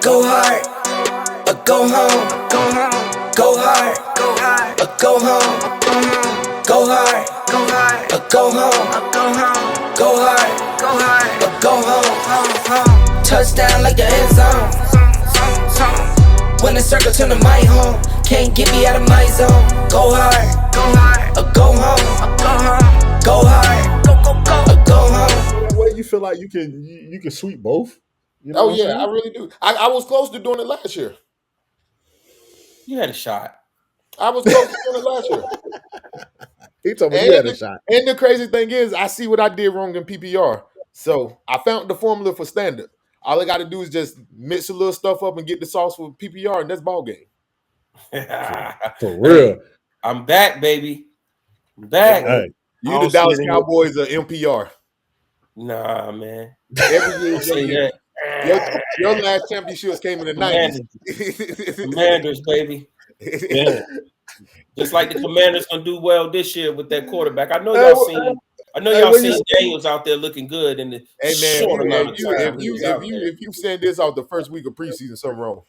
Go hard, or go home. Go hard, or go home. Go hard, or go home. Go hard, or go home. Touchdown like the end zone. When the circle turn to my home, can't get me out of my zone. Go hard, or go home. Go hard, or go home. What you feel like you can sweep both? You know Oh what I'm yeah, saying? I really do. I was close to doing it last year. You had a shot. I was close to doing it last year. He told me you had a shot. And the crazy thing is, I see what I did wrong in PPR. So I found the formula for standard. All I got to do is just mix a little stuff up and get the sauce for PPR, and that's ball game. For real. Hey, I'm back, baby. I'm back. Hey, You the Dallas Cowboys of NPR. Nah, man. Every year, Say your, that. your last championships came in the 90s. Commanders, baby. Yeah. Just like the Commanders gonna do well this year with that quarterback. I know y'all seen. I know y'all seen Daniels out there looking good in the short amount of time. If you send this out the first week of preseason, something wrong.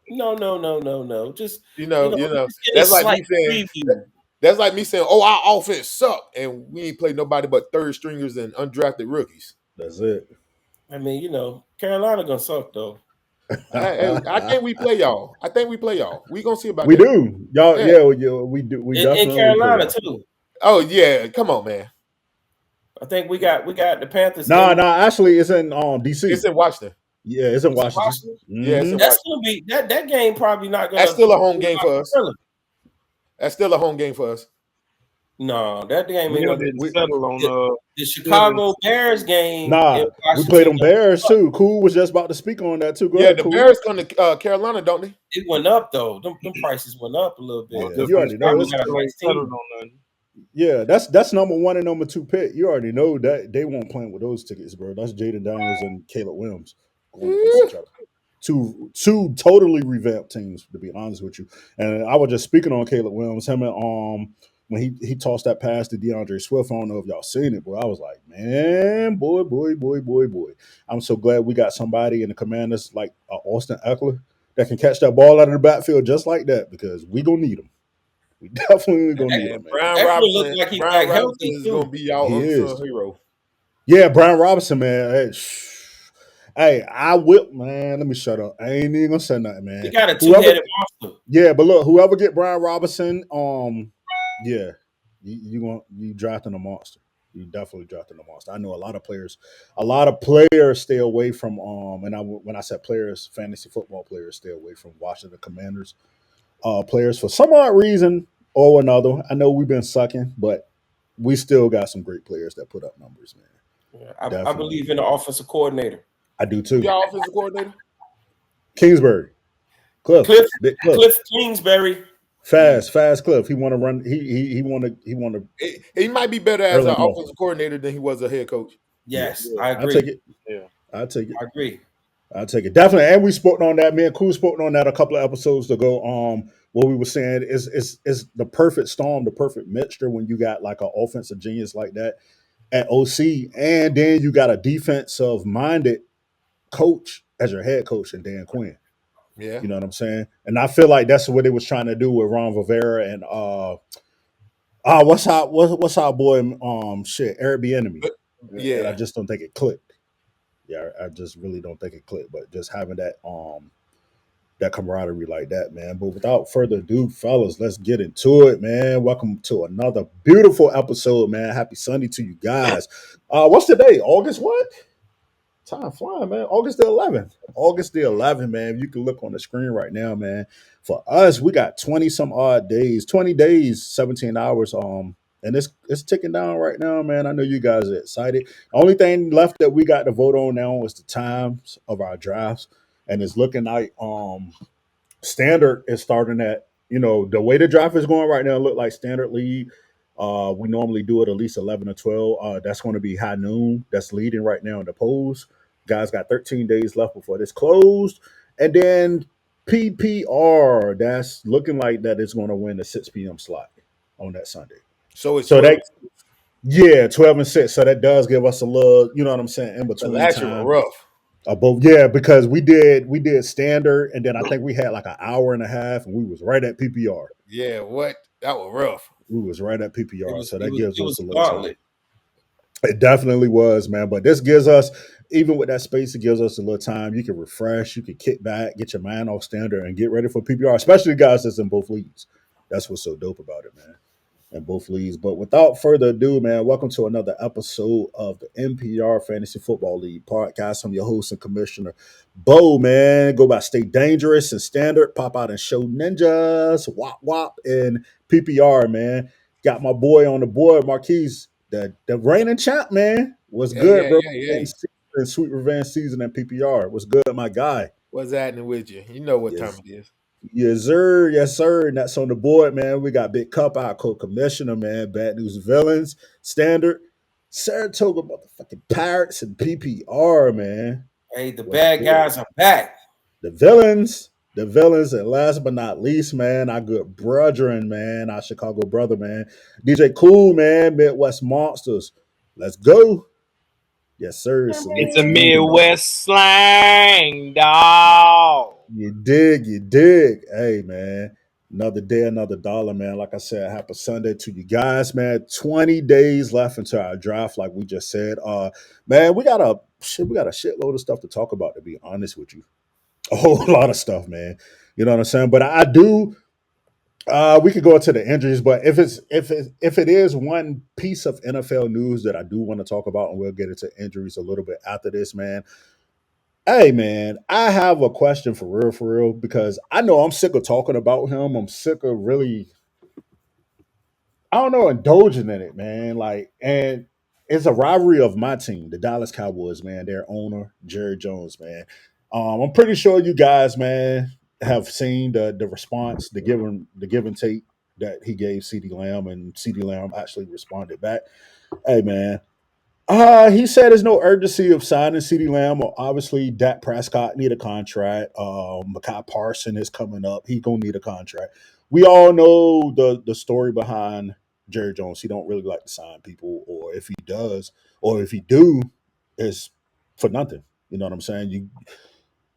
No. Just that's like me saying. That's like me saying, "Oh, our offense sucked, and we ain't played nobody but third stringers and undrafted rookies." That's it. I mean, Carolina gonna suck though. I think we play y'all. We gonna see about we that. Do y'all? Yeah, we do. We in Carolina too. Oh yeah, come on, man. I think we got the Panthers. Nah. Actually, it's in DC. It's in Washington. Yeah, it's in Washington. Mm-hmm. Yeah, it's in that's gonna be that game. Probably not gonna. That's still a home game for us. That's still a home game for us. No, that game ain't gonna settle on the Chicago Bears game. Nah, we played them Bears too. Cool was just about to speak on that too. Go ahead, the Cool. Bears come to Carolina, don't they? It went up though. Them prices went up a little bit. Yeah, you already know. Yeah, that's number 1 and number 2 pick. You already know that they won't play with those tickets, bro. That's Jaden Daniels and Caleb Williams going against each other. Two totally revamped teams, to be honest with you. And I was just speaking on Caleb Williams, him and when he tossed that pass to DeAndre Swift. I don't know if y'all seen it, but I was like, man, boy. I'm so glad we got somebody in the Commanders like Austin Eckler that can catch that ball out of the backfield just like that, because we gonna need him. We definitely gonna need him. Brian Robinson is gonna be our unsung hero. Yeah, Brian Robinson, man. Hey, I whip, man. Let me shut up. I ain't even gonna say nothing, man. You got a two-headed monster. Yeah, but look, whoever get Brian Robinson, yeah, you drafting a monster. You definitely drafting a monster. I know a lot of players stay away from when I said players, fantasy football players stay away from Washington Commanders players for some odd reason or another. I know we've been sucking, but we still got some great players that put up numbers, man. Yeah, I believe in the offensive coordinator. I do too. Your offensive coordinator? Kingsbury. Cliff Kingsbury. Fast Cliff. He want to run. He want to. He might be better as an offensive coordinator than he was a head coach. Yes, I agree. I'll take it. Yeah, I'll take it. I agree. I'll take it, definitely. And we spoke on that. Me and Cool spoke on that a couple of episodes ago. What we were saying is the perfect storm, the perfect mixture when you got like an offensive genius like that at OC, and then you got a defensive minded coach as your head coach and Dan Quinn. Yeah, you know what I'm saying. And I feel like that's what they was trying to do with Ron Rivera and what's our boy Eric Bieniemy. Yeah, and I just don't think it clicked. Yeah, I just really don't think it clicked. But just having that that camaraderie like that, man. But without further ado, fellas, let's get into it, man. Welcome to another beautiful episode, man. Happy Sunday to you guys. What's the day? August what? Time flying, man. August the 11th. August the 11th, man. You can look on the screen right now, man. For us, we got 20 some odd days, 20 days, 17 hours. And it's ticking down right now, man. I know you guys are excited. The only thing left that we got to vote on now is the times of our drafts. And it's looking like standard is starting at, the way the draft is going right now, look like standard lead. We normally do it at least 11 or 12. That's going to be high noon. That's leading right now in the polls. Guys got 13 days left before this closed. And then PPR, that's looking like that it's going to win the 6 p.m. slot on that Sunday. So it's 12 and 6. So that does give us a little, you know what I'm saying, in between time. Rough. Both, yeah, because we did standard, and then I think we had like an hour and a half, and we was right at PPR. Yeah, what? That was rough. We was right at It PPR, was so it that was gives it was us a a little time. gauntlet. It definitely was, man. But this gives us, even with that space, it gives us a little time. You can refresh, you can kick back, get your mind off standard, and get ready for PPR, especially guys that's in both leagues. That's what's so dope about it, man. In both leagues. But without further ado, man, welcome to another episode of the NPR Fantasy Football League podcast. I'm your host and commissioner, Bo, man. Go by Stay Dangerous and Standard, Pop Out and Show Ninjas, Wop Wop, and PPR, man. Got my boy on the board, Marquise, the reigning champ, man. What's Yeah, good, yeah, bro? yeah, yeah. Sweet revenge season and PPR. What's good, my guy? What's happening with you? You know what time Yes, it is. yes, sir. Yes, sir. And that's on the board, man. We got Big Cup, our co-commissioner, man. Bad News Villains, Standard, Saratoga motherfucking Pirates, and PPR, man. Hey, the What's bad good? guys are back. The villains, and last but not least, man, our good brethren, man, our Chicago brother, man. DJ Cool, man, Midwest Monsters. Let's go. Yes, sir. Salute It's a to you. Midwest slang, dog. You dig. Hey, man. Another day, another dollar, man. Like I said, happy Sunday to you guys, man. 20 days left until our draft, like we just said. Man, we got a shitload of stuff to talk about, to be honest with you. A whole lot of stuff, man. You know what I'm saying? But I do we could go into the injuries, but if it is one piece of NFL news that I do want to talk about, and we'll get into injuries a little bit after this, man. Hey man, I have a question for real, because I know I'm sick of talking about him. I'm sick of really, I don't know, indulging in it, man. Like, and it's a rivalry of my team, the Dallas Cowboys, man. Their owner, Jerry Jones, man. I'm pretty sure you guys, man, have seen the response, the give and take that he gave CeeDee Lamb, and CeeDee Lamb actually responded back. Hey man, he said there's no urgency of signing CeeDee Lamb. Obviously, Dak Prescott need a contract. Micah Parson is coming up. He gonna need a contract. We all know the story behind Jerry Jones. He don't really like to sign people, or if he does, or if he do, it's for nothing. You know what I'm saying?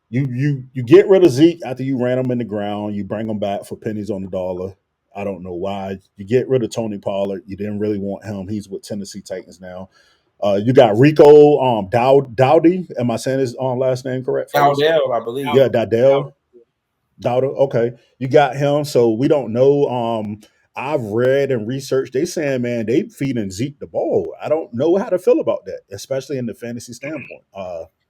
You get rid of Zeke after you ran him in the ground. You bring him back for pennies on the dollar. I don't know why. You get rid of Tony Pollard. You didn't really want him. He's with Tennessee Titans now. You got Rico Dowdy. Am I saying his last name correct, fellas? Dowdell, I believe. Yeah, Dowder. Okay, you got him. So we don't know. I've read and researched. They saying, man, they feeding Zeke the ball. I don't know how to feel about that, especially in the fantasy standpoint.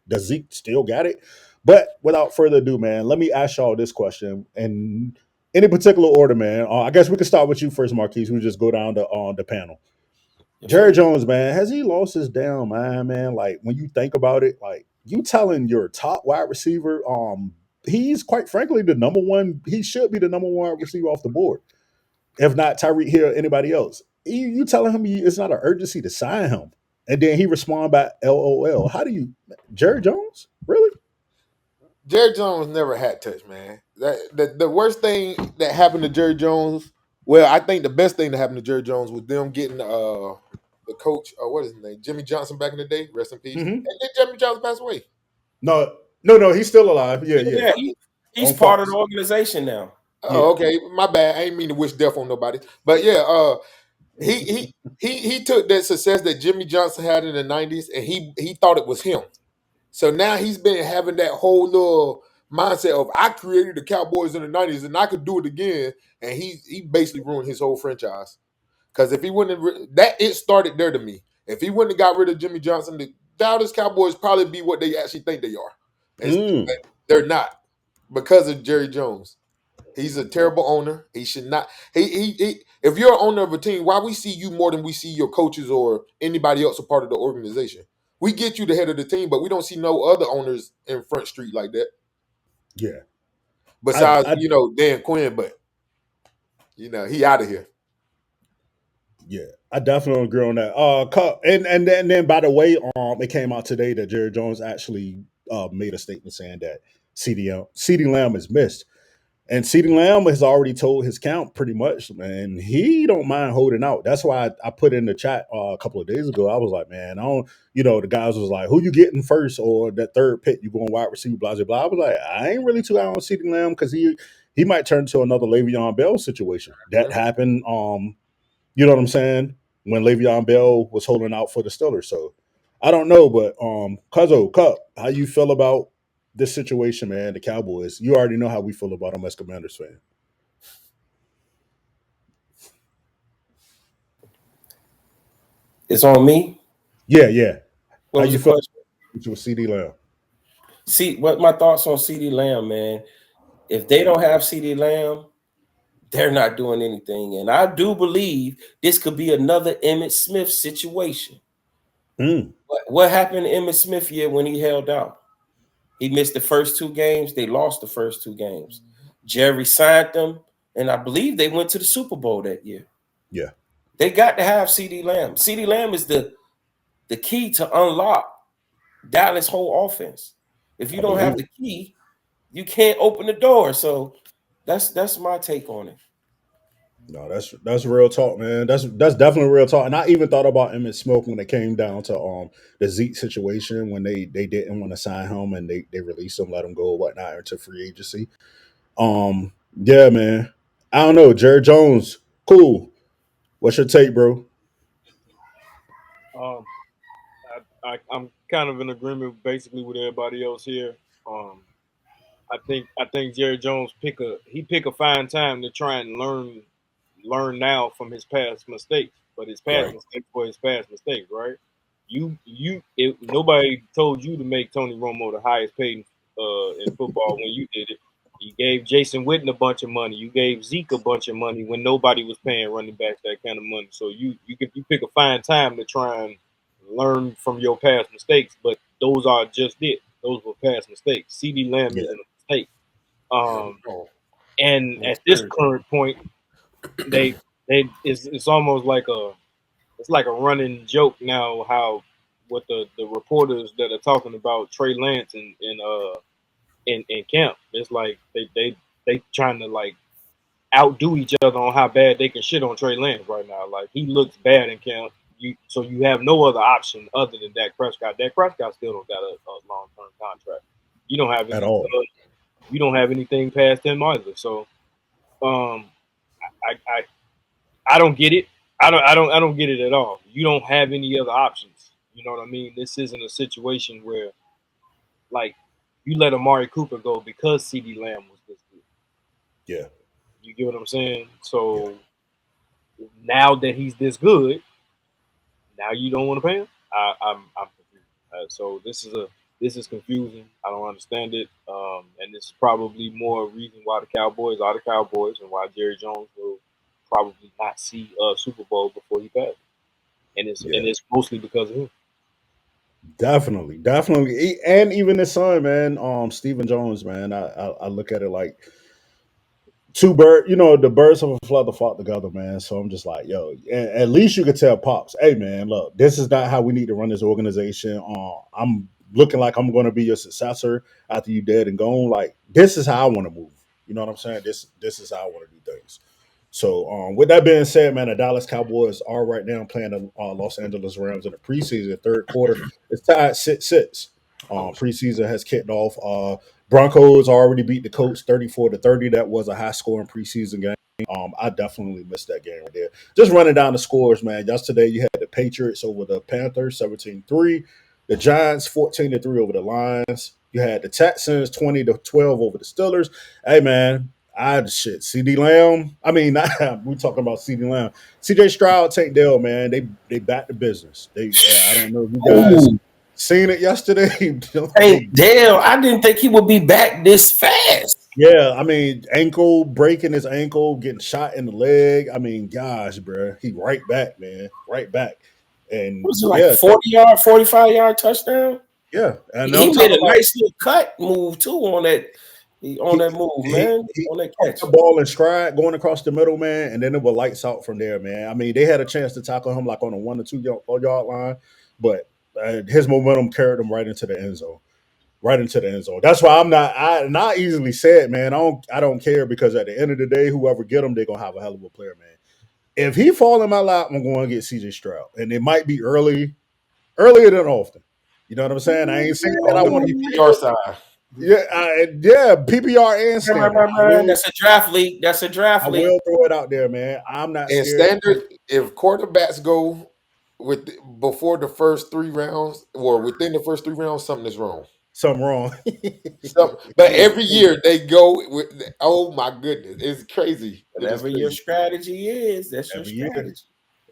Does Zeke still got it? But without further ado, man, let me ask y'all this question in any particular order, man. I guess we can start with you first, Marquise. We just go down the panel. Yes, Jerry sir. Jones, man, has he lost his damn mind, man? Like when you think about it, like you telling your top wide receiver, he's quite frankly the number one. He should be the number one wide receiver off the board, if not Tyreek Hill, anybody else. You telling him it's not an urgency to sign him, and then he respond by LOL. How do you, Jerry Jones, really? Jerry Jones never had touch, man. The worst thing that happened to Jerry Jones, well, I think the best thing that happened to Jerry Jones was them getting the coach, what is his name, Jimmy Johnson back in the day. Rest in peace. Mm-hmm. And then Jimmy Johnson passed away. No, he's still alive. Yeah, yeah, Yeah, he's on part of the Fox. organization now. Yeah. Oh, okay, my bad. I ain't mean to wish death on nobody, but yeah, he he he took that success that Jimmy Johnson had in the '90s, and he thought it was him. So now he's been having that whole little mindset of I created the Cowboys in the '90s and I could do it again, and he basically ruined his whole franchise. Because if he wouldn't have, that it started there to me. If he wouldn't have got rid of Jimmy Johnson, the Dallas Cowboys probably be what they actually think they are. Mm. But they're not because of Jerry Jones. He's a terrible owner. He should not. He if you're an owner of a team, why we see you more than we see your coaches or anybody else a part of the organization? We get you the head of the team, but we don't see no other owners in Front Street like that. Yeah. Besides, I Dan Quinn, but he out of here. Yeah, I definitely agree on that. And then by the way, it came out today that Jerry Jones actually made a statement saying that CD Lamb is missed. And Ceedee Lamb has already told his count pretty much, man. He don't mind holding out. That's why I put in the chat a couple of days ago. I was like, man, I don't, the guys was like, who you getting first or that third pick? You going wide receiver, blah, blah, blah. I was like, I ain't really too high on Ceedee Lamb because he might turn to another Le'Veon Bell situation. That happened, you know what I'm saying, when Le'Veon Bell was holding out for the Steelers. So I don't know, but Cuzzo, Cup, how you feel about this situation, man? The Cowboys. You already know how we feel about them as Commanders fans. It's on me. Yeah, yeah. What How was you the feel question? with CD Lamb? See, what my thoughts on Ceedee Lamb, man. If they don't have Ceedee Lamb, they're not doing anything. And I do believe this could be another Emmitt Smith situation. Mm. What happened to Emmitt Smith year when he held out? He missed the first 2 games. They lost the first 2 games. Jerry signed them, and I believe they went to the Super Bowl that year. Yeah. They got to have CeeDee Lamb. CeeDee Lamb is the key to unlock Dallas' whole offense. If you I don't believe have it. the key, you can't open the door. So that's my take on it. No, that's real talk, man. That's definitely real talk. And I even thought about Emmett Smith when it came down to the Zeke situation when they didn't want to sign him and they released him, let him go, whatnot, into free agency. Yeah, man. I don't know. Jared Jones, cool. What's your take, bro? Um, I'm kind of in agreement basically with everybody else here. Um, I think Jerry Jones pick a fine time to try and learn now from his past mistakes. But his past Right. mistakes were his past mistakes, right? Nobody told you to make Tony Romo the highest paid in football when you did it. You gave Jason Witten a bunch of money. You gave Zeke a bunch of money when nobody was paying running backs that kind of money. So you pick a fine time to try and learn from your past mistakes. But those are just it. Those were past mistakes. CD Lamb Yeah. isn't a mistake. Um, Oh, and that's at this crazy. current point, it's almost like a running joke now how what the reporters that are talking about Trey Lance in camp. It's like they trying to like outdo each other on how bad they can shit on Trey Lance right now. Like he looks bad in camp. So you have no other option other than Dak Prescott. Dak Prescott still don't got a long term contract. You don't have At any. all. You don't have anything past him either. So um, I don't get it. I don't get it at all. You don't have any other options. You know what I mean? This isn't a situation where like you let Amari Cooper go because CeeDee Lamb was this good. Yeah. You get what I'm saying? Yeah. So now that he's this good, now you don't want to pay him. I'm confused. So this is confusing. I don't understand it, and this is probably more a reason why the Cowboys are the Cowboys and why Jerry Jones will probably not see a Super Bowl before he passes. And it's Yeah. and it's mostly because of him. Definitely. Definitely. And even his son, man, Stephen Jones, man. I look at it like the birds of a feather flock together, man. So I'm just like, yo, at least you could tell Pops, hey, man, look, this is not how we need to run this organization. I'm looking like I'm going to be your successor after you dead and gone. Like, this is how I want to move. You know what I'm saying? This is how I want to do things. So, with that being said, man, the Dallas Cowboys are right now playing the Los Angeles Rams in the preseason third quarter. It's tied 6-6. Oh, Preseason has kicked off. Broncos already beat the Colts 34-30. That was a high scoring preseason game. I definitely missed that game right there. Just running down the scores, man. Yesterday you had the Patriots over the Panthers 17-3, the Giants 14-3 over the Lions. You had the Texans 20-12 over the Steelers. Hey man, CD Lamb. I mean, we talking about CD Lamb. CJ Stroud, Tank Dell, man. They back to business. I don't know if you guys Oh, seen it yesterday. hey, they damn! I didn't think he would be back this fast. Yeah, I mean, ankle breaking his ankle, getting shot in the leg. I mean, gosh, bro, he right back, man, right back, and Was it like a yeah, 40-yard, 45-yard touchdown? yeah, and I'm He made talking a about nice little cut move too on that move, he man, he on that caught catch. the ball in stride going across the middle, man, and then it was lights out from there, man. I mean, they had a chance to tackle him like on a 1 or 2 yard line, but his momentum carried him right into the end zone. right into the end zone. That's why I'm not easily said, man. I don't care because at the end of the day, whoever get him, they're gonna have a hell of a player, man. If he fall in my lap, I'm going to get CJ Stroud, and it might be earlier than often. You know what I'm saying? I ain't saying that On I the want to. PPR side. Yeah, PPR and standard. That's a draft league. That's a draft I league. will throw it out there, man. I'm not And scared. standard, if quarterbacks go with before the first 3 rounds or within the first 3 rounds, something is wrong. Something wrong. But every year they go with. Oh my goodness, it's crazy. It is Whatever your crazy. strategy is, that's your Every year, strategy.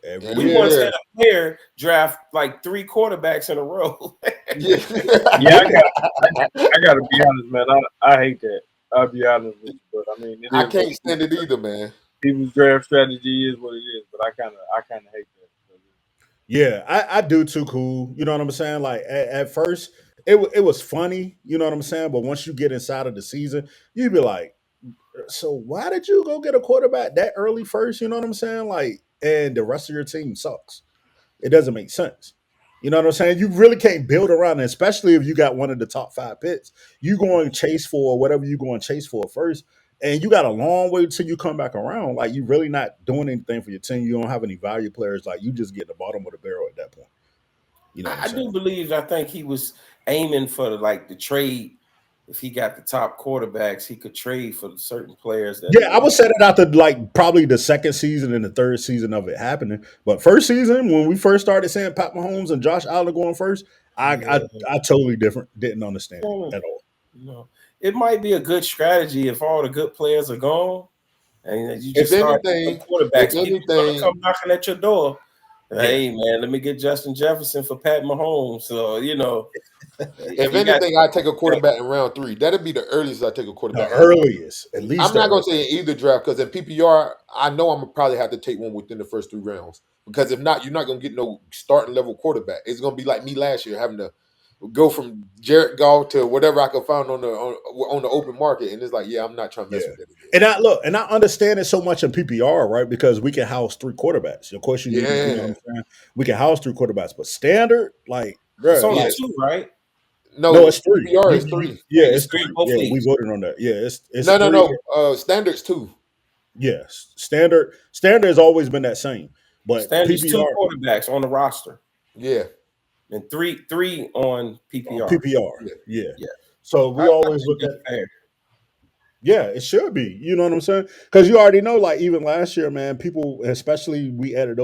every Every We year. once year, had a player draft like 3 quarterbacks in a row. yeah. Yeah, I gotta be honest, man. I hate that. I'll be honest with you, but I mean, it I is what can't stand it either, man. people's draft strategy is what it is. But I kind of hate that. Yeah, I do too. Cool. You know what I'm saying? Like at first, it was funny. You know what I'm saying? But once you get inside of the season, you'd be like, so why did you go get a quarterback that early first? You know what I'm saying? Like, and the rest of your team sucks. It doesn't make sense. You know what I'm saying? You really can't build around it, especially if you got one of the top 5 picks. You going to chase for whatever you going to chase for first, and you got a long way till you come back around. Like you really not doing anything for your team. You don't have any value players. Like you just get the bottom of the barrel at that point. You know what I'm I saying? do believe. I think he was aiming for like the trade. If he got the top quarterbacks, he could trade for certain players that he Yeah, I would liked. set it out to like probably the second season and the third season of it happening. But first season, when we first started saying Pat Mahomes and Josh Allen going first, I Yeah, I, I totally different didn't understand it you at all. know, it might be a good strategy if all the good players are gone, and you If just start some anything, if quarterbacks. People gonna anything, come knocking at your door. Yeah. Hey man, let me get Justin Jefferson for Pat Mahomes. So if if you got anything, I take a quarterback in round 3. That'd be the earliest I take a The quarterback ever. earliest, at least I'm the not gonna earliest. say in either draft because in PPR, I know I'm gonna probably have to take one within the first 3 rounds. Because if not, you're not gonna get no starting level quarterback. It's gonna be like me last year having to go from Jared Goff to whatever I could find on the open market, and it's like, yeah, I'm not trying to Yeah. mess with that again. And I understand it so much in PPR, right? Because we can house 3 quarterbacks. Of course, you need to, you know what I'm Yeah, saying? We can house 3 quarterbacks, but standard, like, it's bro, only yeah. like, two, right? no, No, it's three. PPR is 3. Yeah, It's it's three three. both Yeah, we leagues. voted on that. Yeah, it's No, no, three. no. Standards 2. Yes, standard has always been that same, but Standards two PPR, quarterbacks on the roster Yeah, and three on PPR. PPR, yeah. yeah. Yeah, So I we always think look that's at. fair. Yeah, it should be. You know what I'm saying? Because you already know, like even last year, man, people, especially we added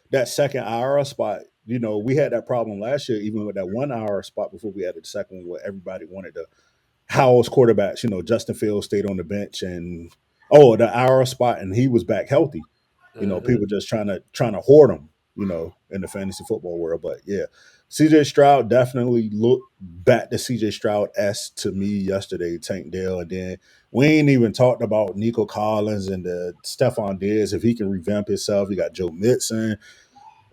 that second IR spot. You know, we had that problem last year, even with that 1 hour spot before we added the second one, where everybody wanted to house quarterbacks. You know, Justin Fields stayed on the bench, and the IR spot, and he was back healthy. You know, Hmm. people just trying to hoard him. You know, in the fantasy football world, but yeah, CJ Stroud definitely looked back to CJ Stroud S to me yesterday, Tank Dell, and then we ain't even talked about Nico Collins and the Stephon Diggs if he can revamp himself. You got Joe Mixon.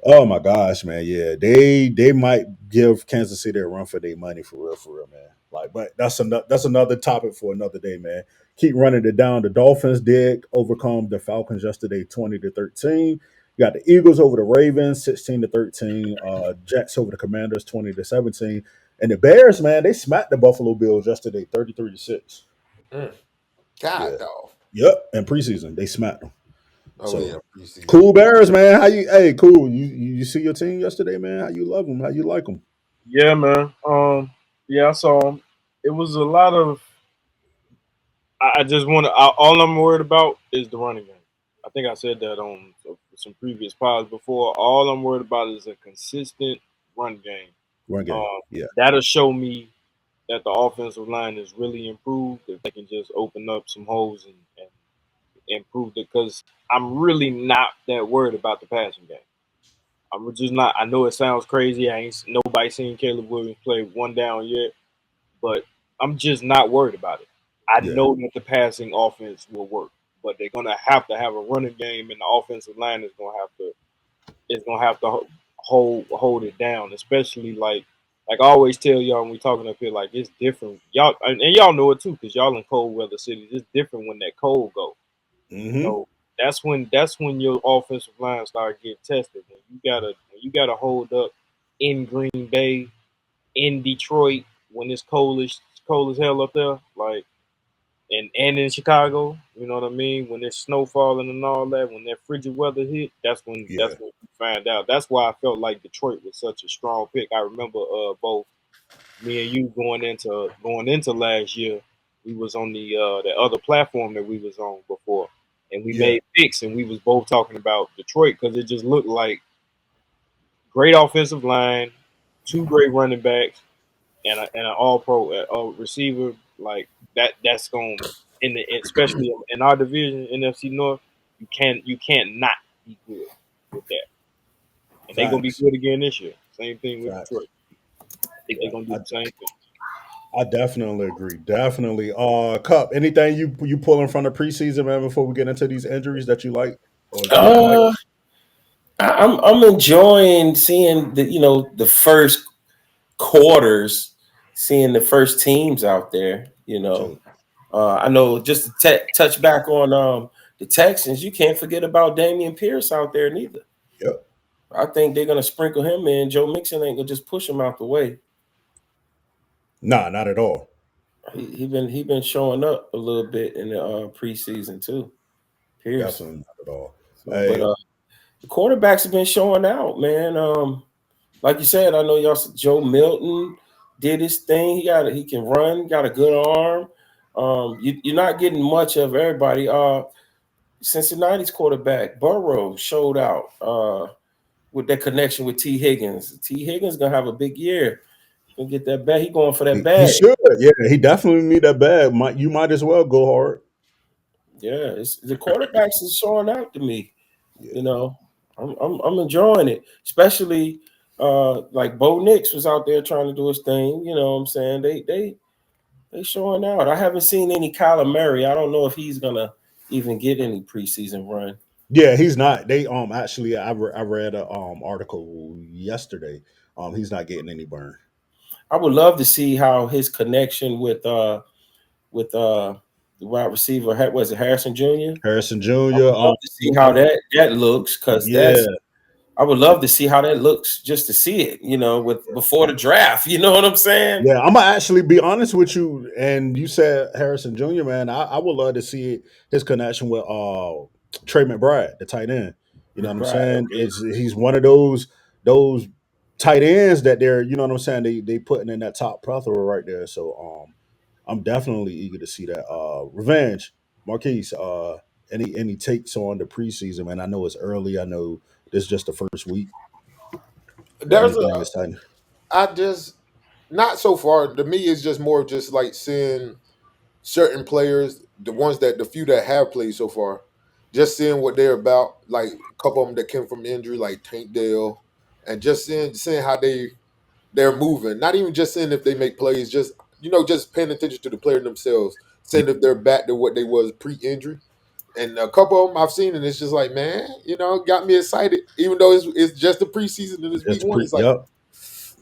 Oh my gosh, man, yeah, they might give Kansas City a run for their money for real, man. Like, but that's another topic for another day, man. Keep running it down. The Dolphins did overcome the Falcons yesterday, 20-13. You got the Eagles over the Ravens, 16-13. Jets over the Commanders, 20-17. And the Bears, man, they smacked the Buffalo Bills yesterday, 33-6. Mm. God, Yeah. dog. Yep. In preseason, they smacked them. Oh So yeah, preseason. cool Bears, man. Hey, cool. You see your team yesterday, man? How you love them? How you like them? Yeah, man. Yeah, I saw him. It was a lot of. I just want to. All I'm worried about is the running game. I think I said that on some previous pods before. All I'm worried about is a consistent run game. Run game. Um, Yeah. that'll show me that the offensive line is really improved if they can just open up some holes and improve it. Because I'm really not that worried about the passing game. I'm just not. I know it sounds crazy. I ain't nobody seen Caleb Williams play one down yet, but I'm just not worried about it. I Yeah. know that the passing offense will work, but they're gonna have to have a running game, and the offensive line is gonna have to hold it down. Especially like I always tell y'all when we talking up here, like it's different. Y'all and y'all know it too, because y'all in cold weather cities. It's different when that cold go. Mm-hmm. So that's when your offensive line start getting tested. When you gotta hold up in Green Bay, in Detroit, when it's cold as hell up there, like and in Chicago, you know what I mean? When there's snow falling and all that, when that frigid weather hit, Yeah, that's when you find out. That's why I felt like Detroit was such a strong pick. I remember both me and you going into last year, we was on the other platform that we was on before, and we yeah, made picks, and we was both talking about Detroit because it just looked like great offensive line, two great running backs, and an all pro receiver like that. That's going in the especially in our division, NFC North. You can't not be good with that, and they're gonna be facts, good again this year. Same thing with facts. Detroit. I think they're Yeah, gonna do the same thing. I definitely agree. Definitely. Cup. Anything you pulling from the preseason, man? Before we get into these injuries that you like or didn't like? Uh, I'm enjoying seeing the first quarters, seeing the first teams out there. Too. I know just to touch back on the Texans, you can't forget about Damian Pierce out there neither. Yep. I think they're gonna sprinkle him in. Joe Mixon ain't gonna just push him out the way. Nah, not at all. He been showing up a little bit in the preseason too. Pierce. Definitely not at all. So, but Hey, the quarterbacks have been showing out, man. Like you said, I know y'all. Joe Milton did his thing. He can run. Got a good arm. You're not getting much of everybody. Cincinnati's quarterback Burrow showed out with that connection with T. Higgins. T. Higgins gonna have a big year. Gonna get that bag. He going for that he bag. should. Yeah, he definitely need that bag. You might as well go hard. Yeah, the quarterbacks is showing out to me. Yeah. You know, I'm enjoying it, especially like Bo Nix was out there trying to do his thing. You know what I'm saying? They showing out. I haven't seen any Kyler Murray. I don't know if he's gonna even get any preseason run. Yeah, he's not. They actually I read a article yesterday. He's not getting any burn. I would love to see how his connection with the wide receiver was it Harrison Jr. Harrison I Jr. would love to see how that looks because Yeah, I would love to see how that looks just to see it, with before the draft. You know what I'm saying? yeah. I'm gonna actually be honest with you. And you said Harrison Jr. Man, I would love to see his connection with Trey McBride, the tight end. You know what I'm McBride, saying? okay. He's one of those tight ends that they're, you know what I'm saying, they putting in that top plethora right there. So I'm definitely eager to see that. Revenge, Marquise. Any takes on the preseason, man? I know it's early. I know this is just the first week, but There's a anything exciting? I just not so far. To me, it's just more just like seeing certain players, the ones that the few that have played so far, just seeing what they're about. Like a couple of them that came from injury, like Tank Dale, and just seeing how they're moving. Not even just seeing if they make plays, just just paying attention to the player themselves, seeing if they're back to what they was pre-injury. And a couple of them I've seen, and it's just like, man, got me excited. Even though it's just the preseason and it's Just week the one, pre. it's like, Yep.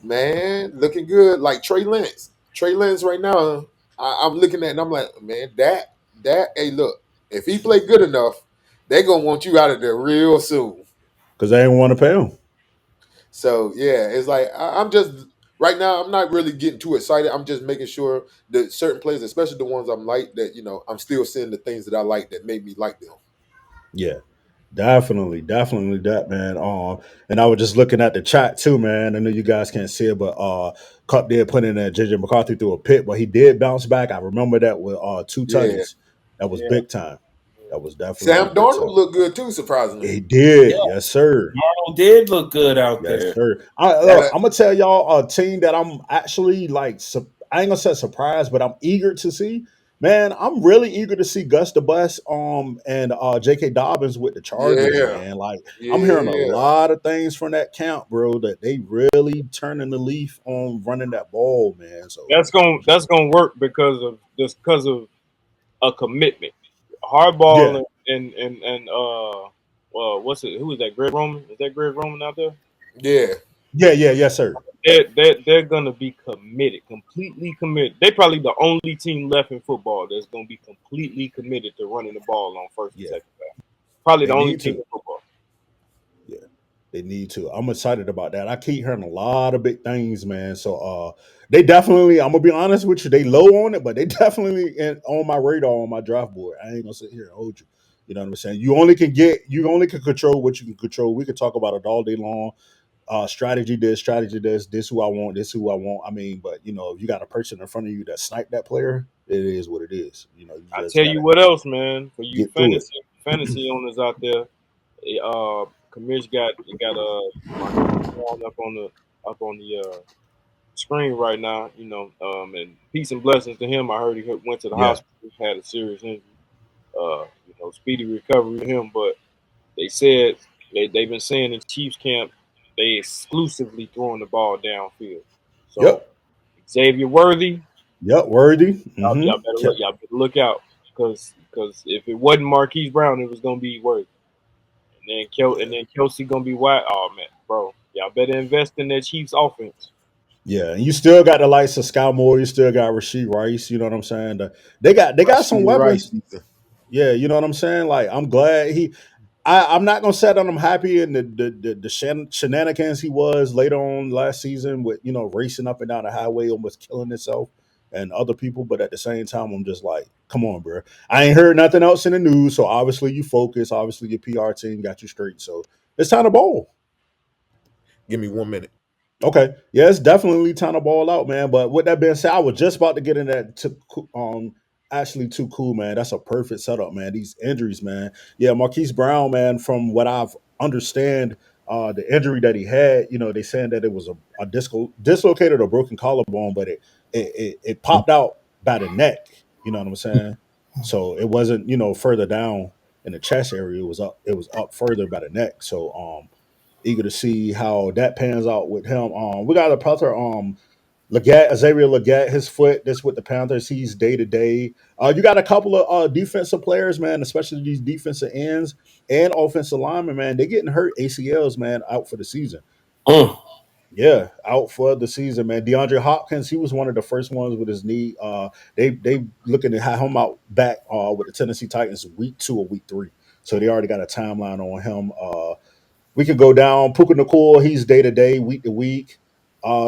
man, looking good. Like Trey Lance. Trey Lance right now, I'm looking at it and I'm like, man, hey, look, if he play good enough, they're gonna want you out of there real soon. Because they didn't want to pay him. So yeah, it's like I'm just right now. I'm not really getting too excited. I'm just making sure that certain players, especially the ones I'm like, that I'm still seeing the things that I like that made me like them. Yeah, definitely that, man. And I was just looking at the chat too, man. I know you guys can't see it, but Cup did put in that JJ McCarthy through a pit, but he did bounce back. I remember that with two Yeah, tutties. That was Yeah. big time. That was definitely Sam big Darnold time. looked good too, surprisingly. He Yeah, did, yes, sir. Arnold did look good out Yes, there. sir. And Look, I'm gonna tell y'all a team that I'm actually like. I ain't gonna say surprised, but I'm eager to see. Man, I'm really eager to see Gus the Bus and J.K. Dobbins with the Chargers. yeah, Man, like I'm hearing a yeah, lot of things from that camp, bro. That they really turning the leaf on running that ball, man. So That's gonna work because of a commitment. yeah, Hardball and what's it? Who is that? Greg Roman? Is that Greg Roman out there? yeah. yes, sir. They're gonna be committed, completely committed. They're probably the only team left in football that's gonna be completely committed to running the ball on first and Yeah, second down. Probably the they only need team to. in football. Yeah, They need to. I'm excited about that. I keep hearing a lot of big things, man. So they definitely, I'm gonna be honest with you, they low on it, but they definitely on my radar on my draft board. I ain't gonna sit here and hold you. You know what I'm saying? You only can control what you can control. We could talk about it all day long. Strategy this who I want, this who I want. I mean, but if you got a person in front of you that sniped that player, it is what it is. You I just tell you gotta what else, man. For you get through it. fantasy owners out there, Kamish got Marquise Brown up on the screen right now. And peace and blessings to him. I heard he went to the Yeah. hospital, had a serious injury. Speedy recovery to him. But they said they've been saying in Chiefs camp they exclusively throwing the ball downfield. So Yep. Xavier Worthy, Yep. Worthy. y'all better look out because if it wasn't Marquise Brown, it was gonna be Worthy, and then Kelsey gonna be wide. Oh man, bro, y'all better invest in that Chiefs offense. Yeah, and you still got the likes of Sky Moore. You still got Rasheed Rice. You know what I'm saying? They got some Rashid Rice weapons. either. Yeah, you know what I'm saying. Like I'm glad I'm not gonna say that I'm happy in the shenanigans he was later on last season with racing up and down the highway, almost killing himself and other people. But at the same time, I'm just like, come on, bro. I ain't heard nothing else in the news, so obviously you focus. Obviously your PR team got you straight. So it's time to bowl. Give me 1 minute. Okay, yeah, it's definitely time to ball out, man. But with that being said, I was just about to get in that. Actually, too cool, man. That's a perfect setup, man. These injuries, man. Yeah, Marquise Brown, man. From what I've understand, the injury that he had, they saying that it was a dislocated or broken collarbone, but it popped out by the neck. You know what I'm saying? So it wasn't, further down in the chest area. It was up. It was up further by the neck. So eager to see how that pans out with him. We got a Panther, Leggett, Xavier Leggett, his foot. This with the Panthers. He's day to day. You got a couple of defensive players, man, especially these defensive ends and offensive linemen, man. They getting hurt ACLs, man, out for the season. Mm. Yeah, out for the season, man. DeAndre Hopkins, he was one of the first ones with his knee. They looking to have him out back with the Tennessee Titans week 2 or week 3. So they already got a timeline on him. We could go down. Puka Nakua, he's day to day, week to week.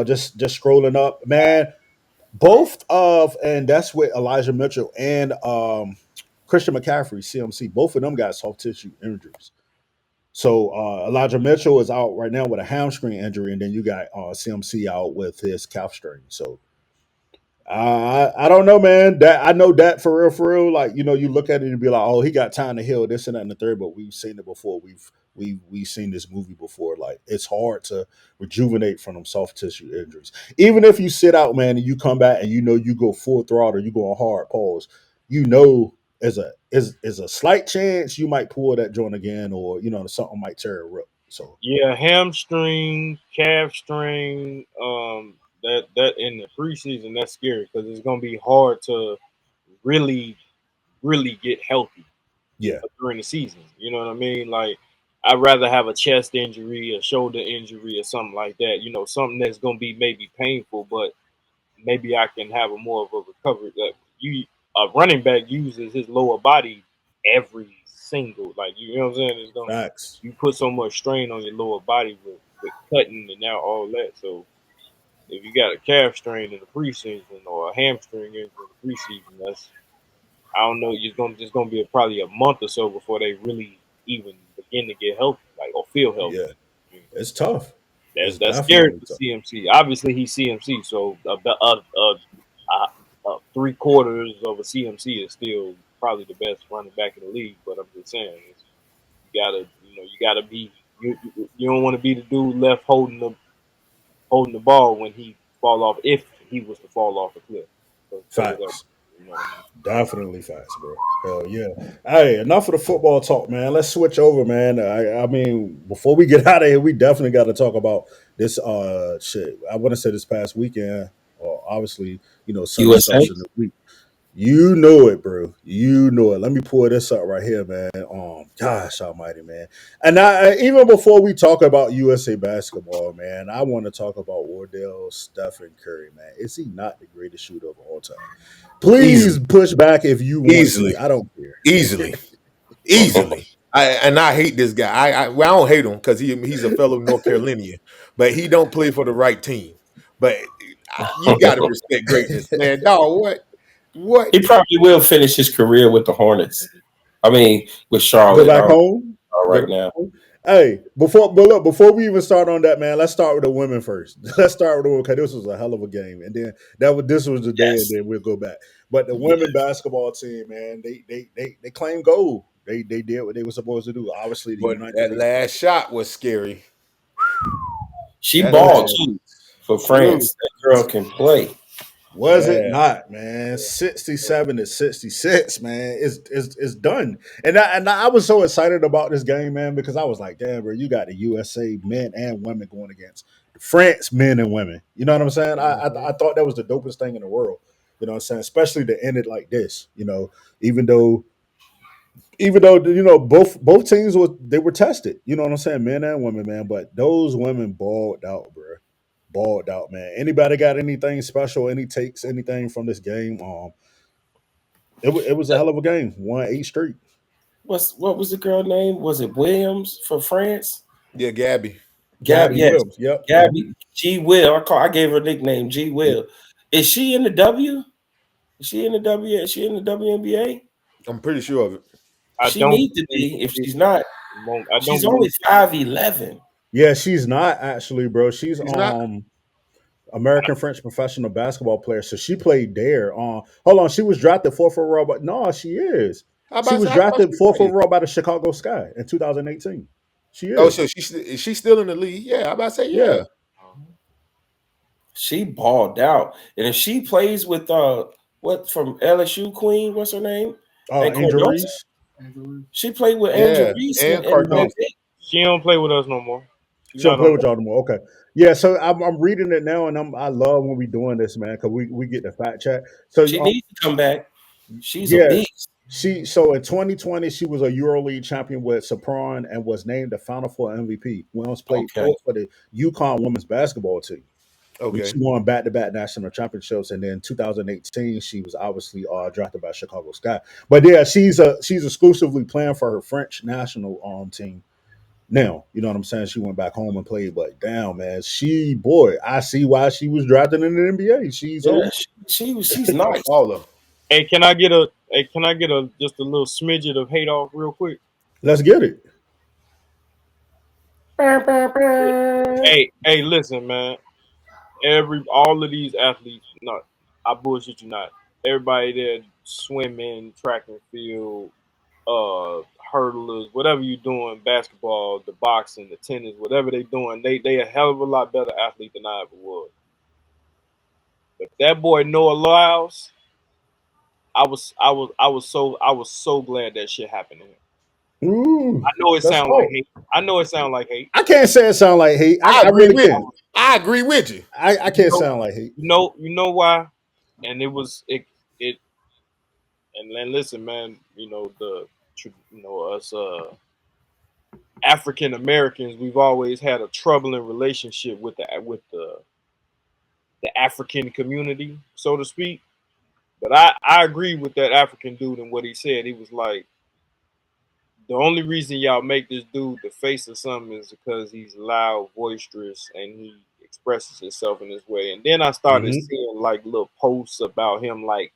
Just scrolling up, man. Both of and that's with Elijah Mitchell and Christian McCaffrey, CMC. Both of them got soft tissue injuries. So Elijah Mitchell is out right now with a hamstring injury, and then you got CMC out with his calf strain. So I don't know, man. That I know that for real. Like you look at it and be like, oh, he got time to heal this and that and the third. But we've seen it before. We've seen this movie before. Like it's hard to rejuvenate from them soft tissue injuries. Even if you sit out, man, and you come back and you go full throttle, you go on hard pause. Is a slight chance you might pull that joint again, or something might tear it up. So Yeah, hamstring, calf string, that in the preseason that's scary because it's gonna be hard to really really get healthy yeah, during the season. You know what I mean? Like, I'd rather have a chest injury, a shoulder injury, or something like that. Something that's gonna be maybe painful, but maybe I can have a more of a recovery. A running back uses his lower body every single, like, you know what I'm saying? It's gonna facts. you put so much strain on your lower body with cutting and now all that. So if you got a calf strain in the preseason or a hamstring injury in the preseason, that's I don't know. It's gonna be probably a month or so before they really even begin to get healthy, like or feel healthy. Yeah, it's tough. It's That's scary definitely for tough. CMC. Obviously, he's CMC, so three quarters of a CMC is still probably the best running back in the league. But I'm just saying, you gotta be you don't want to be the dude left holding the ball when he fall off if he was to fall off a cliff because of that. Facts. You know what I mean? Definitely facts, bro. Hell yeah. Hey, enough of the football talk, man. Let's switch over, man. I mean, before we get out of here, we definitely got to talk about this shit. I want to say this past weekend, or obviously, Sunday USA. starts in the week. You know it, bro. You know it. Let me pull this up right here, man. Gosh almighty, man. And even before we talk about USA basketball, man, I want to talk about Wardell Stephen Curry, man. Is he not the greatest shooter of all time? Please Easily, push back if you want to. easily, I don't care. easily, easily. I hate this guy. Well, I don't hate him because he's a fellow North Carolinian, but he don't play for the right team. But you got to respect greatness, man. Dog, what? What? He probably will finish his career with the Hornets. I mean, with Go Charlotte back home. Go right back now. home. Hey, before we even start on that, man, let's start with the women first. Let's start with the women because this was a hell of a game, and then this was the day, and Yes. then we'll go back. But the Yeah. women basketball team, man, they claimed gold. They did what they were supposed to do. Obviously, the But United that States. last shot was scary. She That balled last, Man, too for ooh, France. That girl can play. was it yeah. not, man? 67-66, man. It's done. And I was so excited about this game, man, because I was like, damn, bro, you got the USA men and women going against France men and women. You know what I'm saying? I thought that was the dopest thing in the world. You know what I'm saying? Especially to end it like this. Even though both teams were tested. You know what I'm saying? Men and women, man. But those women balled out, bro. Balled out, man. Anybody got anything special? Any takes? Anything from this game? It was a hell of a game. Won 8 straight. What was the girl name? Was it Williams for France? Yeah, Gabby. Gab, Gabby yes, Williams. Yep. Gabby G Will. I gave her a nickname G Will. Is she in the W? Is she in the W? Is she in the WNBA? I'm pretty sure of it. I She don't needs to believe be. If it. she's not, I don't she's believe only 5'11". Yeah, she's not actually, bro. She's He's not. American French professional basketball player. So she played there. Hold on, she was drafted fourth overall, but no, she is. How She about was I thought drafted she fourth played. overall by the Chicago Sky in 2018. She Oh, is. so is she still in the league? Yeah, I about to say Yeah. yeah. She balled out, and if she plays with what from LSU Queen, what's her name? And Cordota, Injuries. she played with Angel Yeah, Reese and and no. Cardona. Vic. She don't play with us no more. She's She'll not play on. with y'all tomorrow. Okay. Yeah, so I'm reading it now, and I love when we doing this, man, because we get the fact check. So She needs to come back. She's a yeah, beast. so in 2020 she was a EuroLeague champion with Sopron and was named the Final Four MVP. Williams played Okay, for the UConn women's basketball team. She Okay. won back-to-back national championships, and then 2018 she was obviously drafted by Chicago Sky. But yeah, she's exclusively playing for her French national team now. You know what I'm saying? She went back home and played, but damn, man, I see why she was drafted in the NBA. She's yeah, over. she's A nice. baller. Hey, can I get a? Hey, can I get a just a little smidget of hate off real quick? Let's get it. Hey, listen, man. All of these athletes, no, I bullshit you not. Everybody there, swimming, track and field, hurdlers, whatever you doing, basketball, the boxing, the tennis, whatever they doing, they a hell of a lot better athlete than I ever was. But that boy Noah Lyles, I was so glad that shit happened to him. I Ooh, know it that's sound like fault. hate. I know it sound like hate. I can't say it sound like hate. I I agree really with you. can't. I agree with you. I You can't know, sound like hate. you know why? And it was it. And then listen, man. Us African Americans, we've always had a troubling relationship with the African community, so to speak. But I agree with that African dude and what he said. He was like, the only reason y'all make this dude the face of something is because he's loud, boisterous, and he expresses himself in this way. And then I started Hmm. seeing like little posts about him, like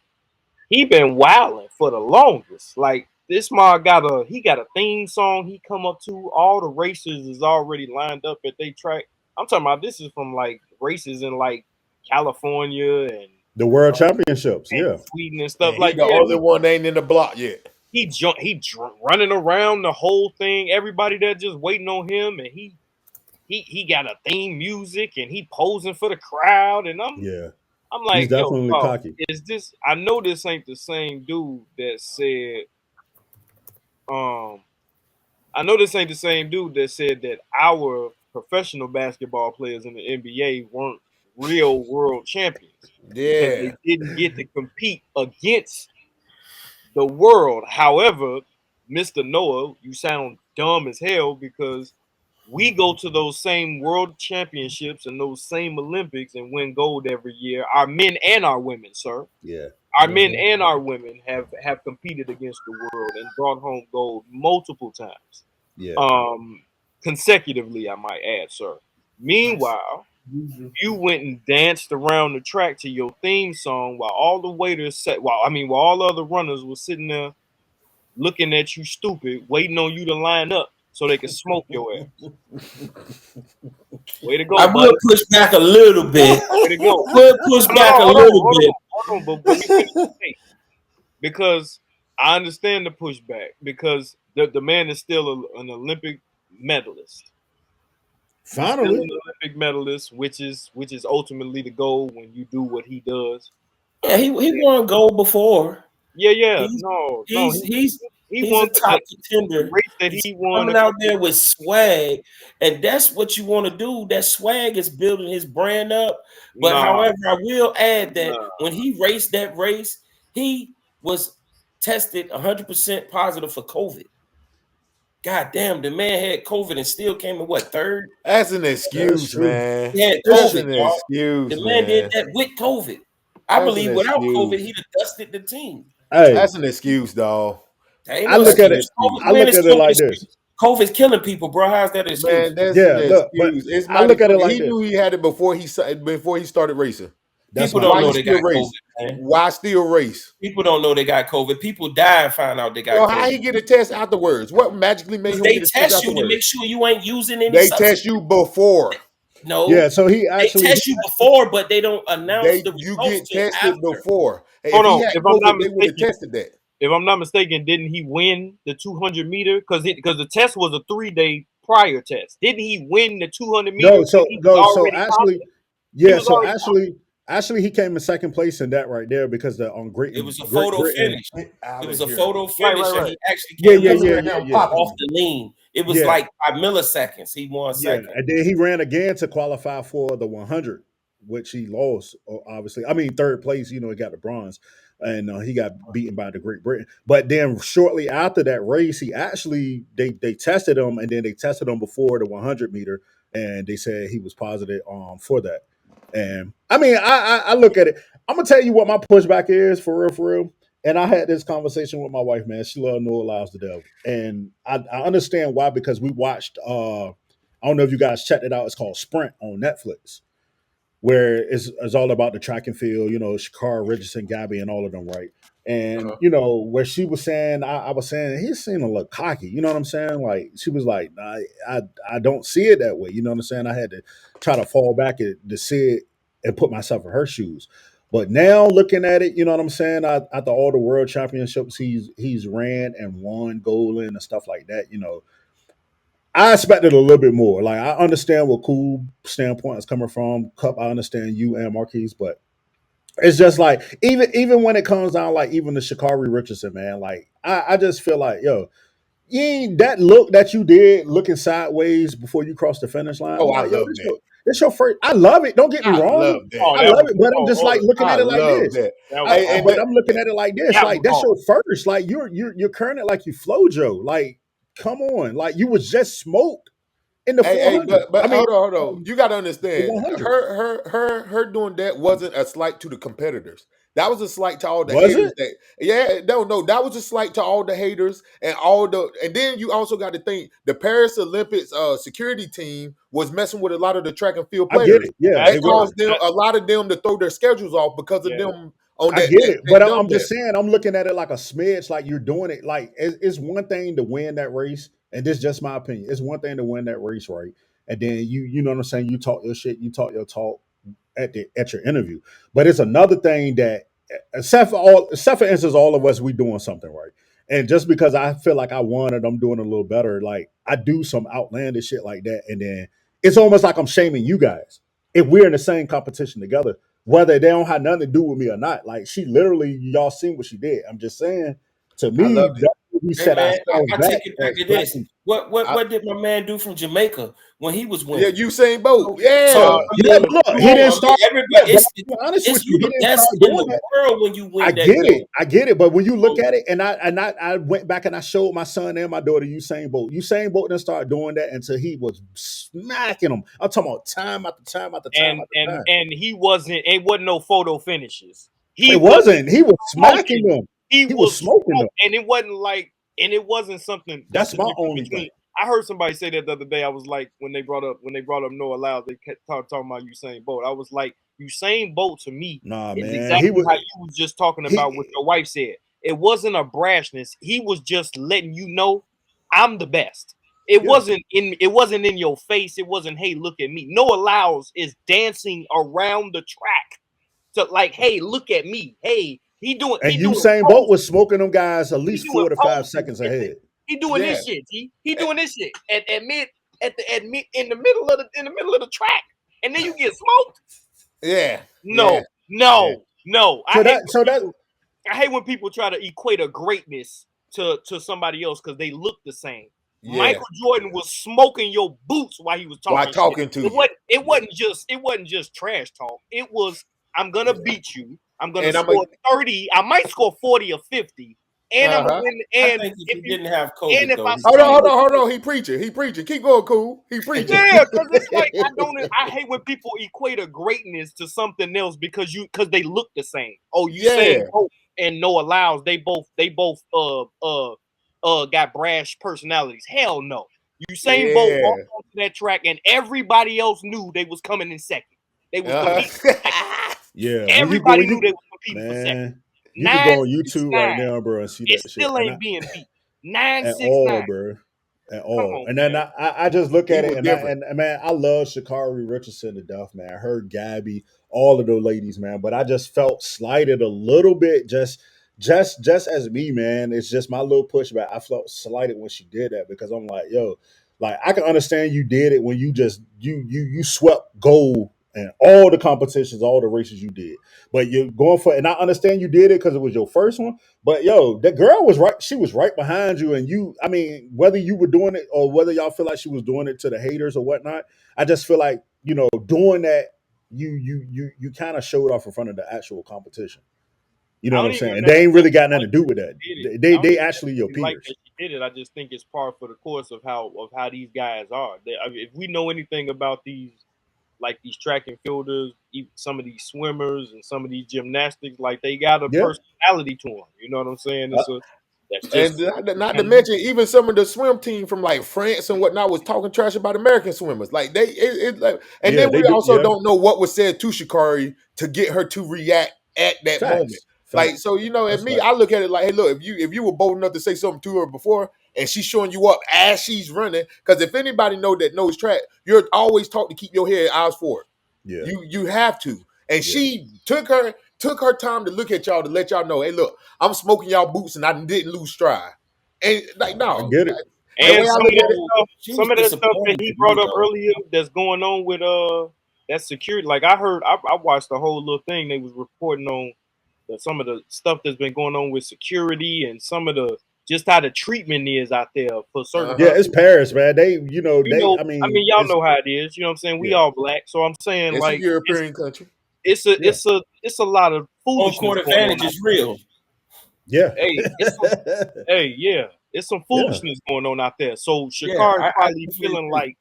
he been wilding for the longest. Like this man got a theme song he come up to. All the racers is already lined up at they track. I'm talking about this is from like races in like California The World Championships, and yeah. Sweden and stuff. And he Like the yeah, only one that ain't in the block yet. running around the whole thing. Everybody that just waiting on him, and he got a theme music and he posing for the crowd. And Yeah. I'm He's like, yo, definitely dog, cocky. is this? I know this ain't the same dude that said, um, I know this ain't the same dude that said that our professional basketball players in the NBA weren't real world champions because Yeah. they didn't get to compete against the world. However, Mr. Noah, you sound dumb as hell because we go to those same world championships and those same Olympics and win gold every year, our men and our women, sir. Yeah. our men and our women have competed against the world and brought home gold multiple times, Yeah. consecutively, I might add, sir. Meanwhile, you went and danced around the track to your theme song while all the waiters while all the other runners were sitting there looking at you stupid, waiting on you to line up so they could smoke your ass. Way to go, I buddy. will push back a little bit. Way to go. Will push No, back a little bit. hold on. But let me finish the thing. Because I understand the pushback because the man is still an Olympic medalist. He's still Finally. an Olympic medalist, which is ultimately the goal when you do what he does. Yeah, he won gold before. Yeah. He's No. He He's won a top the contender. race that He's he won. coming out there with swag, and that's what you want to do. That swag is building his brand up. But however, I will add that when he raced that race, he was tested 100% positive for COVID. God damn, the man had COVID and still came in what, third? That's an That's excuse, true. man. He had That's COVID, an y'all. excuse, The man did man. that with COVID. I That's an believe without COVID, excuse. he'd have dusted the team. Hey, That's an excuse, dog. There ain't I no look That's at an it. excuse. excuse. I When look is at it COVID like this. excuse? COVID's killing people, bro. How's that an excuse? Man, that's an Yeah, look, but excuse. It's I mighty look at it funny. like He this. knew he had it before he started racing. That's People my don't Why know you thing. they still got COVID, race? man. Why still race? People don't know they got COVID. People die and find out they got Yo, how he COVID. get a test afterwards? What magically made Because him they get a test test you to make afterwards? sure you ain't using any They substance. test you before. No, Yeah, so he they actually test you before, but they don't announce the You results get till tested after. before. And if Hold he on. had If I'm not COVID, they would have mistaken, tested that. didn't he win the 200 meter? Because the test was a 3-day prior test. Didn't he win the 200 meter no, when so he was no, so already actually, positive? He yeah, was so already actually he came in second place in that right there because the Great It was a Great photo Britain. finish. Get It out was of a here. photo finish, and right. he actually Yeah, came yeah, over yeah, Hillary yeah, him yeah, off popping. the lean. It was yeah, like by milliseconds. He won yeah. second. And then he ran again to qualify for the 100, which he lost. Obviously, I mean third place. You know, he got the bronze, and he got beaten by the Great Britain. But then shortly after that race, he actually they tested him, and then they tested him before the 100 meter, and they said he was positive for that. And I mean, I look at it. I'm gonna tell you what my pushback is for real, for real. And I had this conversation with my wife, man. She loves Noah Lyles to death, and I understand why because we watched. I don't know if you guys checked it out. It's called Sprint on Netflix, where it's all about the track and field. You know, Shakara Richardson, Gabby, and all of them, right? And Uh-huh. you know, where she was saying, I was saying he seemed a little cocky. You know what I'm saying? Like she was like, I don't see it that way. You know what I'm saying? I had to try to fall back to see it and put myself in her shoes. But now looking at it, you know what I'm saying? After all the world championships he's ran and won gold in and stuff like that, you know, I expected a little bit more. Like I understand what cool standpoint is coming from. Cup, I understand you and Marquise, but it's just like even when it comes down, like even the Shakari Richardson, man, like I just feel like, yo, you ain't that look that you did looking sideways before you crossed the finish line. Oh, I'm I like, yo, love that. this your first. I love it. Don't get me I wrong. love that. Oh, I that love was it, but I'm just like looking I at it like love this. that. that was Hey, and But hard. that, I'm looking at it like this. That Like was that's hard. your first. Like you're current it like you Flojo. Like come on. Like you was just smoked in the hey, 400. but I mean, hold on. You got to the understand, 100. her doing that wasn't a slight to the competitors. That was a slight to all the Was haters. it? No, that was a slight to all the haters and all the. And then you also got to think the Paris Olympics security team was messing with a lot of the track and field I get players. it. Yeah, That's That they were. true. caused them a lot of them to throw their schedules off because of Yeah. them on I that get it, but dumb I'm just desk. saying, I'm looking at it like a smidge, like you're doing it. Like it's one thing to win that race, and this is just my opinion. It's one thing to win that race, right? And then you know what I'm saying. You talk your shit, you talk your talk at your interview. But it's another thing that, except for instance, all of us we doing something right. And just because I feel like I won and I'm doing a little better, like I do some outlandish shit like that, and then it's almost like I'm shaming you guys if we're in the same competition together whether they don't have nothing to do with me or not. Like she literally, y'all seen what she did. I'm just saying, to I me, loved it. that's what we Hey set man, ourselves I back take it back as to black this. people. I, What did my man do from Jamaica when he was yeah, winning? Usain Bolt. So Yeah. I Yeah, mean, but look, come he on. didn't I mean, start. everybody, Yeah, but I'm being honest with it's you, you he the didn't best start in doing the that. world when you I win that get it. gold. I get it. But when you look at it, and I went back and I showed my son and my daughter Usain Bolt. Usain Bolt didn't start doing that until he was smacking them. I'm talking about time after time after time and after and time. and he wasn't. It wasn't no photo finishes. He It was wasn't. He was smacking smoking. them. He He was was smoking them. and it wasn't like, and it wasn't something. That's That's the my difference only between. thing. I heard somebody say that the other day. I was like, when they brought up Noah Lyles, they kept talking about Usain Bolt. I was like, Usain Bolt to me Nah, is man. He exactly was how you was just talking about what he your wife said. It wasn't a brashness. He was just letting you know I'm the best. It yeah. wasn't in your face. It wasn't, hey, look at me. Noah Lyles is dancing around the track to like, hey, look at me. Hey, he And doing Usain Bolt poses. was smoking them guys at He least doing 4 to 5 poses. seconds ahead. He doing Yeah. this shit. He doing this shit in the middle of the track, and then you get smoked. Yeah. Yeah. No, Yeah. no, no. So that I hate when people try to equate a greatness to somebody else because they look the same. Yeah. Michael Jordan was smoking your boots while he was While talking shit. talking to you. It wasn't just trash talk. It was, I'm gonna beat you. I'm gonna And I'm a score 30. I might score 40 or 50. And I'm gonna uh-huh. win. I And think if he didn't have COVID, if though, I he Hold on, see hold probably on, hold on. He preaching. He preaching. Keep going, cool. He preaching. yeah, because it's like I hate when people equate a greatness to something else because they look the same. Oh, you saying Yeah. Bolt and Noah Lyles, they both got brash personalities. Hell no. Usain Bolt walked Yeah. onto that track and everybody else knew they was coming in second. They was competing for second. Uh-huh. yeah, Everybody when knew you they was competing for second. man, you could go on YouTube 969. right now, bro, and see It that shit. still And I ain't being beat. at 969. all, bro. At Come all. on, And then man. I just look He at it was and different. man, I love Shakari Richardson to death, man. Her Gabby, all of those ladies, man. But I just felt slighted a little bit, just as me, man. It's just my little pushback. I felt slighted when she did that because I'm like, yo, like I can understand you did it when you just you swept gold in all the competitions, all the races you did. But you're going for, and I understand you did it because it was your first one. But yo, that girl was right. She was right behind you, and you. I mean, whether you were doing it or whether y'all feel like she was doing it to the haters or whatnot, I just feel like doing that. You kind of showed off in front of the actual competition. You know I what don't I'm even saying? They ain't really necessarily got nothing like to do that with that. she did it. I don't They even actually your necessarily like peers. that she did it. I just think it's par for the course of how these guys are. I mean, if we know anything about these track and fielders, some of these swimmers and some of these gymnastics, like they got a Yeah, personality to them. You know what I'm saying? That's And just not to kind of mention, even some of the swim team from like France and whatnot was talking trash about American swimmers. Like like, and yeah, then they we do. also Yeah, don't know what was said to Shikari to get her to react at that moment. facts, Like, facts. so at That's me, fact. I look at it like, hey, look, if you were bold enough to say something to her before, and she's showing you up as she's running, because if anybody knows track, you're always taught to keep your head and eyes forward. Yeah, You have to. And yeah. she took her time to look at y'all to let y'all know, hey, look, I'm smoking y'all boots and I didn't lose stride. And like, I no, get it. the way and I look at it, she was some of that stuff that disappointed he to brought me up though. earlier that's going on with that security. Like I watched the whole little thing they was reporting on some of the stuff that's been going on with security and some of the just how the treatment is out there for certain Yeah, uh-huh. it's people. Paris, man. You know, I I mean, mean, y'all it's know how it is. You know what I'm saying? We yeah, all black, so I'm saying It's a like European country. yeah, it's a lot of Home court foolishness going on advantage out is there. real. yeah, Yeah, it's some yeah. foolishness going on out there. So Yeah, Shakari's I probably definitely feeling agree. like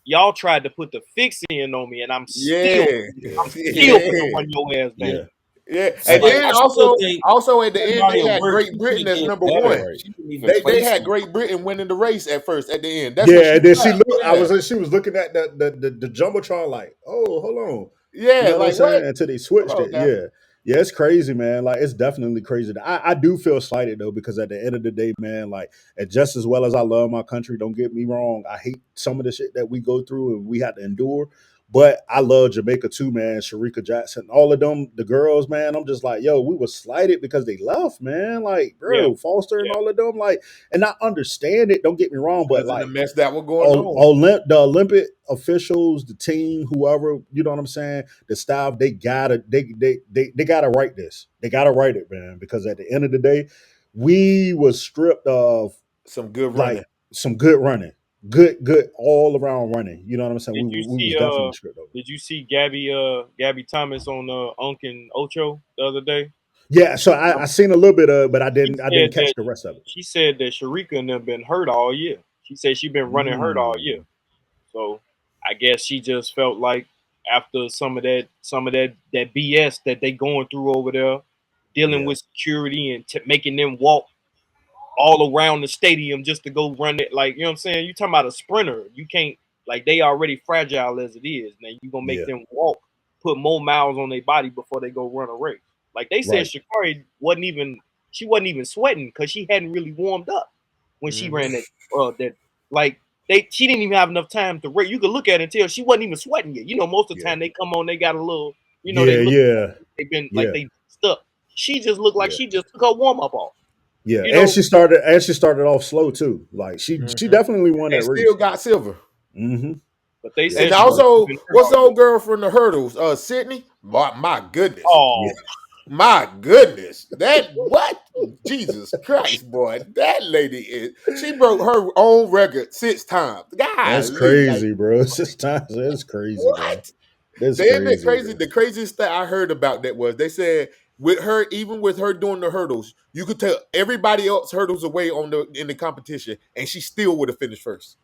y'all tried to put the fix in on me, and Yeah. I'm still gonna Yeah. run your ass back. Yeah, Yeah. It's And like like then I still also think also at the end body they of had work Great she could Britain have as did number better. one. right. She didn't even They place had me. Great Britain winning the race at first at the end. That's what Yeah, she and then she was looked. I saying. was. She was looking at the jumbotron like, oh, hold on. You Yeah. know Yeah. what I'm Like what? saying? Until they Hold switched on it. now. Yeah, yeah. It's crazy, man. Like it's definitely crazy. I do feel slighted though because at the end of the day, man, like and just as well as I love my country, don't get me wrong. I hate some of the shit that we go through and we have to endure. But I love Jamaica too, man. Sharika Jackson, all of them, the girls, man. I'm just like, yo, we were slighted because they left, man. Like, yeah, bro, Foster and yeah, all of them, like, and I understand it. Don't get me wrong, but Because of the like mess that was going on. The Olympic officials, the team, whoever, you know what I'm saying, the staff, they gotta write this. They gotta write it, man, because at the end of the day, we was stripped of Some good running. like some good running, good all around running. You know what I'm saying? Did you We was see definitely stripped of it. Gabby Thomas on Unk and Ocho the other day? Yeah, so I seen a little bit of, but She I said didn't catch that the rest of it. Sharika and them been hurt all year. She said she been running hurt all year. Mm, So I guess she just felt like after some of that BS that they going through over there, dealing Yeah. with security and making them walk all around the stadium just to go run it. Like, you know what I'm saying? You talking about a sprinter. You can't, like, they already fragile as it is. Now you gonna make Yeah. them walk, put more miles on their body before they go run a race. Like they said, Right. Sha'Carri she wasn't even sweating because she hadn't really warmed up when she ran Mhm. that like she didn't even have enough time to race. You could look at it and tell she wasn't even sweating yet. You know, most of the Yeah. time they come on, they got a little, they Yeah. look Yeah. they've been like Yeah. they stuck. She just looked like Yeah. she just took her warm up off. Yeah. You And know, she started off slow too. Like she Mhm. definitely won And that still race. got silver. Mm-hmm. but they Yeah. And said she But also, been hurt what's all the year. old girl from the hurdles? Ceedee. My goodness. yeah. Oh, My goodness. That what? Jesus Christ, boy. That lady she broke her own record 6 times. That's Golly. Like, crazy, bro. It's just times. It's crazy, man. what? That's Then the crazy, crazy, man. the craziest thing I heard about that was they said with her, even with her doing the hurdles, you could tell everybody else hurdles away in the competition, and she still would have finished first.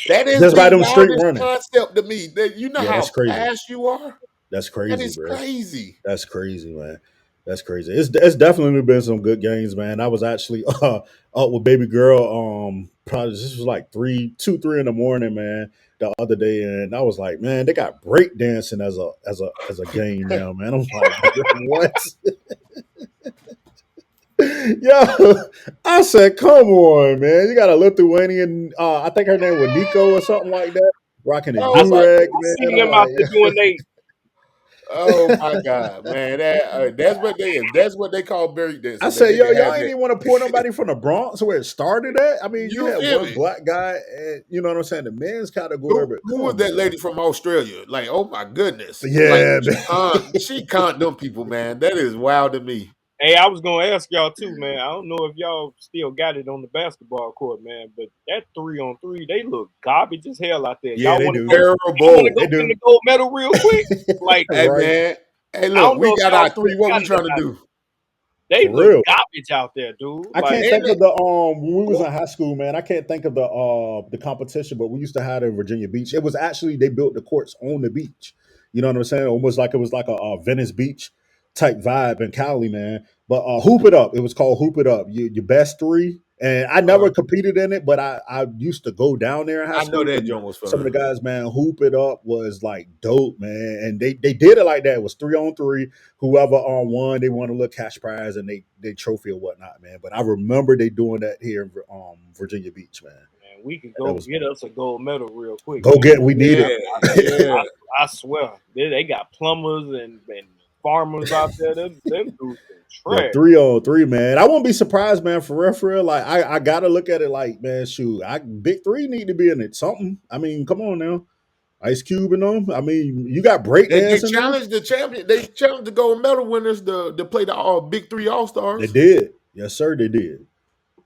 That is Just by the them straight wildest running. concept to me. That you know Yeah, that's how crazy. fast you are. That's That crazy, is bro. crazy. That's crazy, man. That's crazy. It's definitely been some good games, man. I was actually up with baby girl. Probably this was like 3 in the morning, man. The other day, and I was like, man, they got break dancing as a game now, man. I'm like, what? Yo, I said, come on, man. You got a Lithuanian. I think her name was Nico or something like that. Rocking a Oh I do my, rag, man. seen I'm them out there like, doing they. oh my God, man. That's what they is. That's what they call break I dancing. That said, they yo, can y'all have ain't that. even want to pull nobody from the Bronx where it started at. I mean, you You had feel one me? black guy, and you know what I'm saying, the men's category, Who but who was come that on, lady from Australia? Like, oh my goodness. Like yeah, man. she can't them people, man. That is wild to me. Hey, I was gonna ask y'all too, man. I don't know if y'all still got it on the basketball court, man, but that 3-on-3, they look garbage as hell out there. Yeah, Y'all they want to do. go? Y'all want to Terrible. go They win do. the gold medal real quick? Like, Hey Right, man. Hey, I look, don't we know if got y'all our still three. What we got it or trying to not. do? They for look real. garbage out there, dude. I Like, can't Ain't think it? of the when we was in high school, man. I can't think of the competition, but we used to have it in Virginia Beach. It was actually they built the courts on the beach. You know what I'm saying? Almost like it was like a Venice Beach type vibe in Cali, man. But hoop it up. It was called hoop it up. Your best three. And I never Uh, competed in it, but I used to go down there in high I know school. that And joint was some of the fun. guys, man, hoop it up was like dope, man. And they did it like that. It was 3-on-3. Whoever won, they won a little cash prize and they trophy or whatnot, man. But I remember they doing that here in Virginia Beach, man. man, we could That go was get fun. us a gold medal real quick, Go man. get. We need Yeah, it. yeah. I swear, they got plumbers and farmers out there. Them dudes can Yeah, trash. 3-on-3, man. I won't be surprised, man. For real, for real. Like I gotta look at it like, man, shoot, big three need to be in it. Something. I mean, come on now. Ice Cube and them. I mean, you got They breakdancing there. challenged the champion. They challenged the gold medal winners to play the big three all They stars. did. Yes, sir, they did.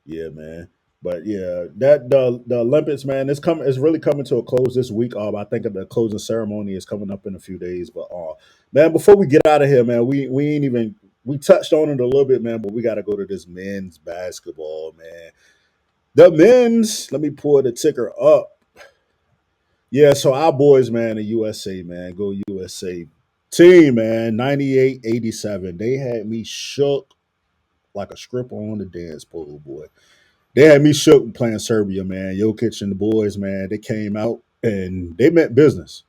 Yeah, man. But yeah, that the Olympics, man, it's really coming to a close this week. I think the closing ceremony is coming up in a few days. But man, before we get out of here, man, we ain't even we touched on it a little bit, man, but we gotta go to this men's basketball, man. The men's, let me pull the ticker up. Yeah, so our boys, man, the USA, man, go USA team, man, 98-87. They had me shook like a stripper on the dance pole, boy. They had me shook playing Serbia, man. Jokic and the boys, man, they came out and they meant business.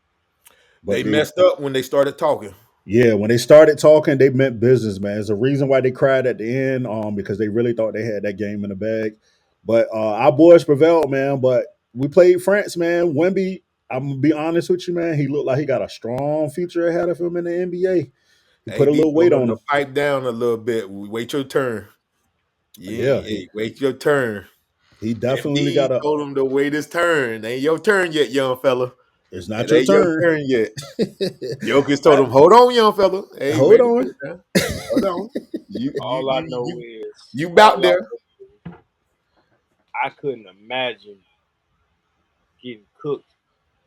They But messed up when they started talking. yeah, when they started talking, they meant business, man. There's a reason why they cried at the end, because they really thought they had that game in the bag. But our boys prevailed, man. But we played France, man. Wemby, I'm gonna be honest with you, man. He looked like he got a strong future ahead of him in the NBA. He put a AD little weight told him on to him. pipe down a little bit. Wait your turn. Yeah, Yeah, hey, wait your turn. he definitely got MD a. told him to wait his turn. Ain't your turn yet, young fella. It's It not your ain't your turn. turn yet. Jokic told him, "Hold on, young fella. Hey, Hold wait a on. minute now. Hold on. You you All I you know you is, you about there? I couldn't imagine getting cooked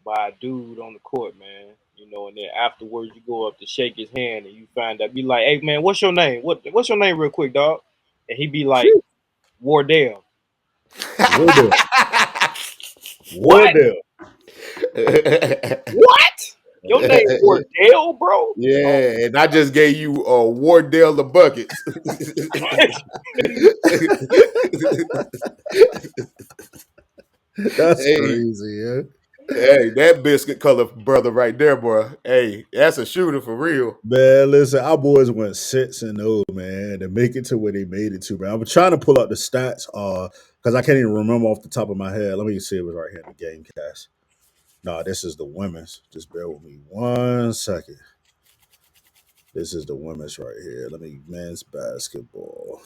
by a dude on the court, man. You know, and then afterwards you go up to shake his hand and you find out, be like, "Hey, man, what's your name? What's your name, real quick, dog?" And he be like, Phew. "Wardell." Wardell. What? Wardell. What? Your name Wardell, bro? Yeah, and I just gave you Wardell the buckets. That's Hey, crazy, yeah. hey, that biscuit color brother right there, boy. Hey, that's a shooter for real. Man, listen, our boys went 6-0, man, to make it to where they made it to, man. I'm trying to pull up the stats, because I can't even remember off the top of my head. Let me see if it was right here in the game cast. No, this is the women's. Just bear with me 1 second. This is the women's right here. Let me men's basketball.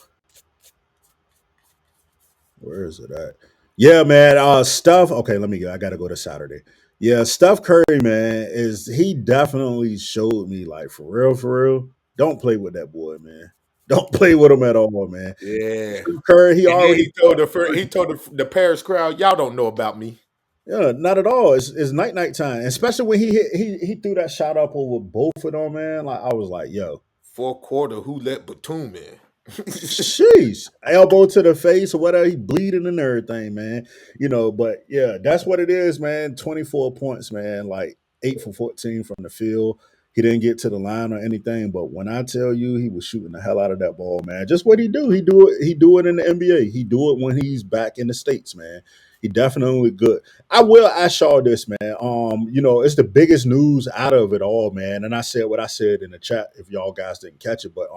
Where is it at? Yeah, man. Steph. Okay, let me go. I gotta go to Saturday. Yeah, Steph Curry, man, he definitely showed me like for real, for real. Don't play with that boy, man. Don't play with him at all, man. Yeah. Steph Curry, he And then already he told the Paris crowd, y'all don't know about me. yeah, not at all. It's night time, especially when he threw that shot up over both of them, man. Like I was like, yo, Fourth quarter, who let Batum in? sheesh, elbow to the face or whatever. He bleeding and everything, man. But yeah, that's what it is, man. 24 points, man. Like 8 for 14 from the field. He didn't get to the line or anything, but when I tell you, he was shooting the hell out of that ball, man. Just what he do. He do it. He do it in the NBA. He do it when he's back in the States, man. He definitely good. I will ask y'all this, man. It's the biggest news out of it all, man. And I said what I said in the chat if y'all guys didn't catch it, but